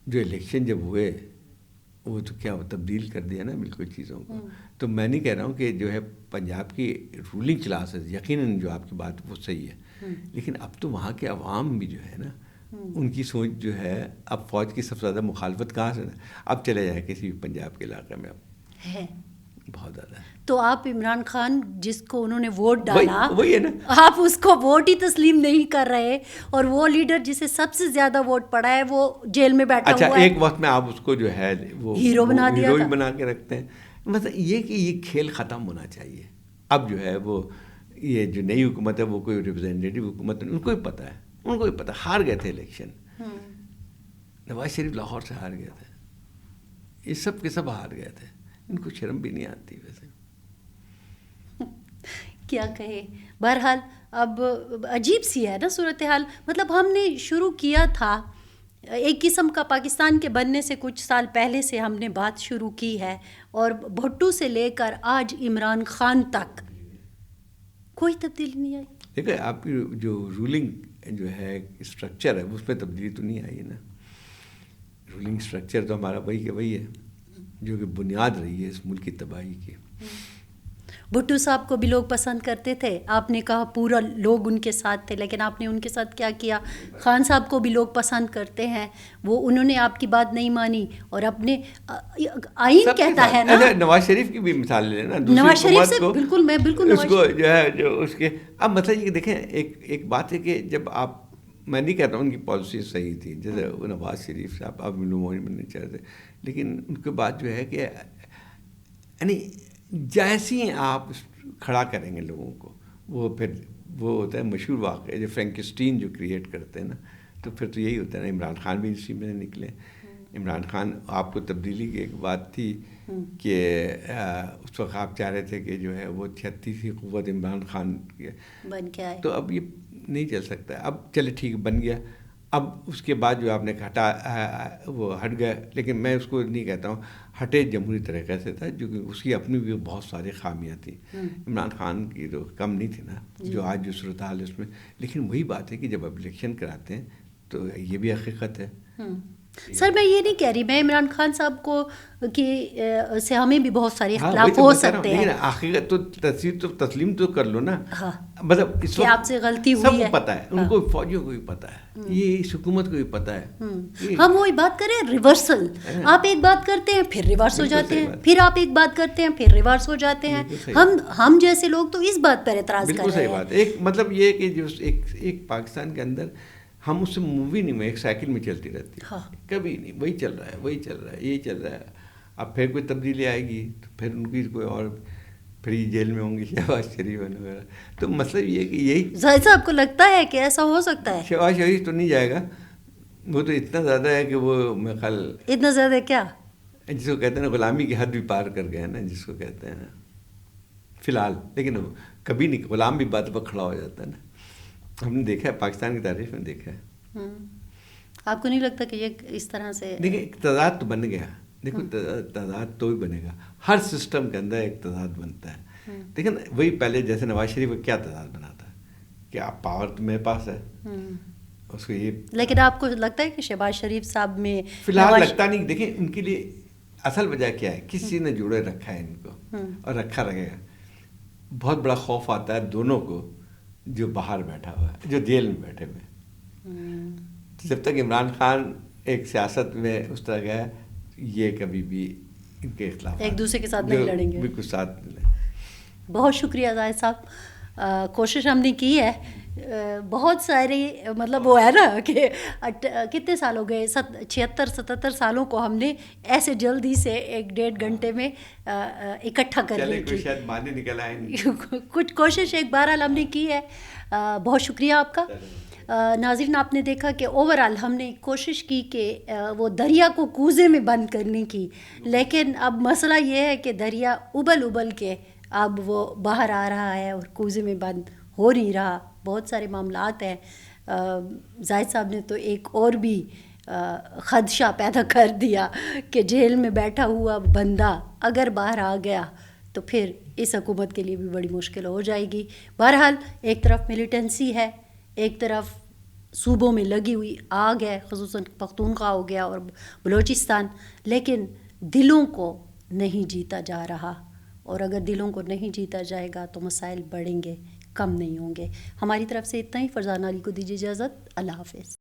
جو الیکشن جب ہوئے وہ تو کیا تبدیل کر دیا نا بالکل چیزوں کو. تو میں نہیں کہہ رہا ہوں کہ جو ہے پنجاب کی رولنگ کلاسز یقیناً جو آپ کی بات وہ صحیح ہے, لیکن اب تو وہاں کے عوام بھی جو ہے نا ان کی سوچ جو ہے, اب فوج کی سب سے زیادہ مخالفت کہاں سے نا, اب چلے جائے کسی بھی پنجاب کے علاقے میں اب ہے بہت زیادہ. تو آپ عمران خان جس کو انہوں نے ووٹ ڈالا, وہی ہے نا, آپ اس کو ووٹ ہی تسلیم نہیں کر رہے, اور وہ لیڈر جسے سب سے زیادہ ووٹ پڑا ہے وہ جیل میں بیٹھا ہوا ہے. اچھا ایک وقت میں آپ اس کو جو ہے وہ ہیرو بنا کے رکھتے ہیں. مطلب یہ کہ یہ کھیل ختم ہونا چاہیے. اب جو ہے وہ یہ جو نئی حکومت ہے وہ کوئی ریپرزینٹیو حکومت نہیں, ان کو بھی پتہ ہار گئے تھے الیکشن. نواز شریف لاہور سے ہار گئے تھے, یہ سب کے سب ہار گئے تھے. ان کو شرم بھی نہیں آتی ویسے. کیا کہے, بہرحال اب عجیب سی ہے نا صورتحال. مطلب ہم نے شروع کیا تھا ایک قسم کا, پاکستان کے بننے سے کچھ سال پہلے سے ہم نے بات شروع کی ہے, اور بھٹو سے لے کر آج عمران خان تک کوئی تبدیلی نہیں آئی. دیکھیں آپ کی جو رولنگ جو ہے اسٹرکچر ہے اس میں تبدیلی تو نہیں آئی ہے نا. رولنگ اسٹرکچر تو ہمارا وہی ہے. جو کہ بنیاد رہی ہے اس ملک کی تباہی کی. بھٹو صاحب کو بھی لوگ پسند کرتے تھے، آپ نے کہا پورا لوگ ان کے ساتھ تھے، لیکن آپ نے ان کے ساتھ کیا کیا؟ خان صاحب کو بھی لوگ پسند کرتے ہیں، وہ انہوں نے آپ کی بات نہیں مانی اور اپنے آئین کہتا ہے نا. نواز شریف کی بھی مثال لے لینا، نواز شریف سے بالکل میں بالکل اس کو جو ہے جو اس کے اب مطلب یہ کہ دیکھیں ایک بات ہے کہ جب آپ، میں نہیں کہتا ہوں ان کی پالیسی صحیح تھی، جیسے نواز شریف صاحب اب نہیں چاہتے، لیکن ان کے بعد جو ہے کہ یعنی جیسی آپ کھڑا کریں گے لوگوں کو، وہ پھر وہ ہوتا ہے مشہور واقعہ جو فرینکسٹین جو کریٹ کرتے ہیں نا، تو پھر تو یہی ہوتا ہے نا. عمران خان بھی اسی میں نکلے. عمران خان آپ کو تبدیلی کی ایک بات تھی کہ اس وقت آپ چاہ رہے تھے کہ جو ہے وہ 36 قوت عمران خان بن کے آئے، تو اب یہ نہیں چل سکتا. اب چلے ٹھیک بن گیا، اب اس کے بعد جو آپ نے ہٹا وہ ہٹ گیا، لیکن میں اس کو نہیں کہتا ہوں ہٹے جمہوری طریقے سے تھا، جو کہ اس کی اپنی بھی بہت ساری خامیاں تھیں. عمران خان کی تو کم نہیں تھی نا جو آج جو صورتحال ہے اس میں. لیکن وہی بات ہے کہ جب اب الیکشن کراتے ہیں تو یہ بھی حقیقت ہے. سر میں یہ نہیں کہہ رہی، میں عمران خان صاحب کو کہ سے ہمیں بھی بہت سارے اختلاف ہو سکتے ہیں، لیکن حقیقت تو تسلیم تو کر لو نا. مطلب اس وقت آپ سے غلطی ہوئی ہے، سب کو پتہ ہے، ان کو فوجیوں کو بھی پتہ ہے، یہ اس حکومت کو بھی پتہ ہے. ہم وہی بات کریں ریورسل، آپ ایک بات کرتے ہیں پھر ریورس ہو جاتے ہیں، پھر آپ ایک بات کرتے ہیں پھر ریورس ہو جاتے ہیں. ہم جیسے لوگ تو اس بات پر اعتراض کر رہے ہیں. بالکل صحیح بات. ایک مطلب یہ کہ جو ایک پاکستان کے اندر ہم اس سے مووی نہیں میں ایک سائیکل میں چلتی رہتی ہے، کبھی نہیں وہی چل رہا ہے وہی چل رہا ہے یہی چل رہا ہے. اب پھر کوئی تبدیلی آئے گی تو پھر ان کی کوئی اور پھر یہ جیل میں ہوں گی شہباز شریف وغیرہ. تو مطلب یہ کہ یہی ظاہر صاحب کو لگتا ہے کہ ایسا ہو سکتا ہے. شہباز شریف تو نہیں جائے گا، وہ تو اتنا زیادہ ہے کہ وہ میں خیال اتنا زیادہ کیا جس کو کہتے ہیں نا غلامی کی حد بھی پار کر گئے نا، جس کو کہتے ہیں فی الحال. لیکن وہ کبھی نہیں، غلام بھی بات پر کھڑا ہو جاتا ہے نا. ہم نے دیکھا ہے پاکستان کی تاریخ میں دیکھا ہے. آپ کو نہیں لگتا کہ یہ اس طرح سے دیکھیں اقتدار تو بن گیا، دیکھو تضاد تو ہی بنے گا، ہر سسٹم کے اندر ایک تضاد بنتا ہے. دیکھیں وہی پہلے جیسے نواز شریف کا کیا تضاد بنا تھا کہ آپ پاور تو میرے پاس ہے اس کو یہ. لیکن آپ کو لگتا ہے کہ شہباز شریف صاحب میں فی الحال لگتا نہیں. دیکھیں ان کے لیے اصل وجہ کیا ہے، کسی نے جوڑے رکھا ہے ان کو اور رکھا رہے گا. بہت بڑا خوف آتا ہے دونوں کو جو باہر بیٹھا ہوا ہے، جو جیل میں بیٹھے ہوئے. جب تک عمران خان ایک سیاست میں اس طرح کا ہے، یہ کبھی بھی ان کے خلاف ایک دوسرے کے ساتھ نہیں لڑیں گے. بالکل ساتھ. بہت شکریہ زاہد صاحب، کوشش ہم نے کی ہے. بہت سارے مطلب وہ ہے نا کہ کتنے سال ہو گئے، 76-77 سالوں کو ہم نے ایسے جلدی سے 1-1.5 گھنٹے میں اکٹھا کرنے کی شاید معنی نکل آئے کچھ کوشش ایک بہرحال ہم نے کی ہے. بہت شکریہ آپ کا. ناظرین آپ نے دیکھا کہ اوورال ہم نے کوشش کی کہ وہ دریا کو کوزے میں بند کرنے کی، لیکن اب مسئلہ یہ ہے کہ دریا ابل کے اب وہ باہر آ رہا ہے اور کوزے میں بند ہو نہیں رہا. بہت سارے معاملات ہیں. زاہد صاحب نے تو ایک اور بھی خدشہ پیدا کر دیا کہ جیل میں بیٹھا ہوا بندہ اگر باہر آ گیا تو پھر اس حکومت کے لیے بھی بڑی مشکل ہو جائے گی. بہرحال ایک طرف ملیٹنسی ہے، ایک طرف صوبوں میں لگی ہوئی آگ ہے، خصوصاً پختونخوا ہو گیا اور بلوچستان، لیکن دلوں کو نہیں جیتا جا رہا. اور اگر دلوں کو نہیں جیتا جائے گا تو مسائل بڑھیں گے، کم نہیں ہوں گے. ہماری طرف سے اتنا ہی. فرزانہ علی کو دیجیے اجازت. اللہ حافظ.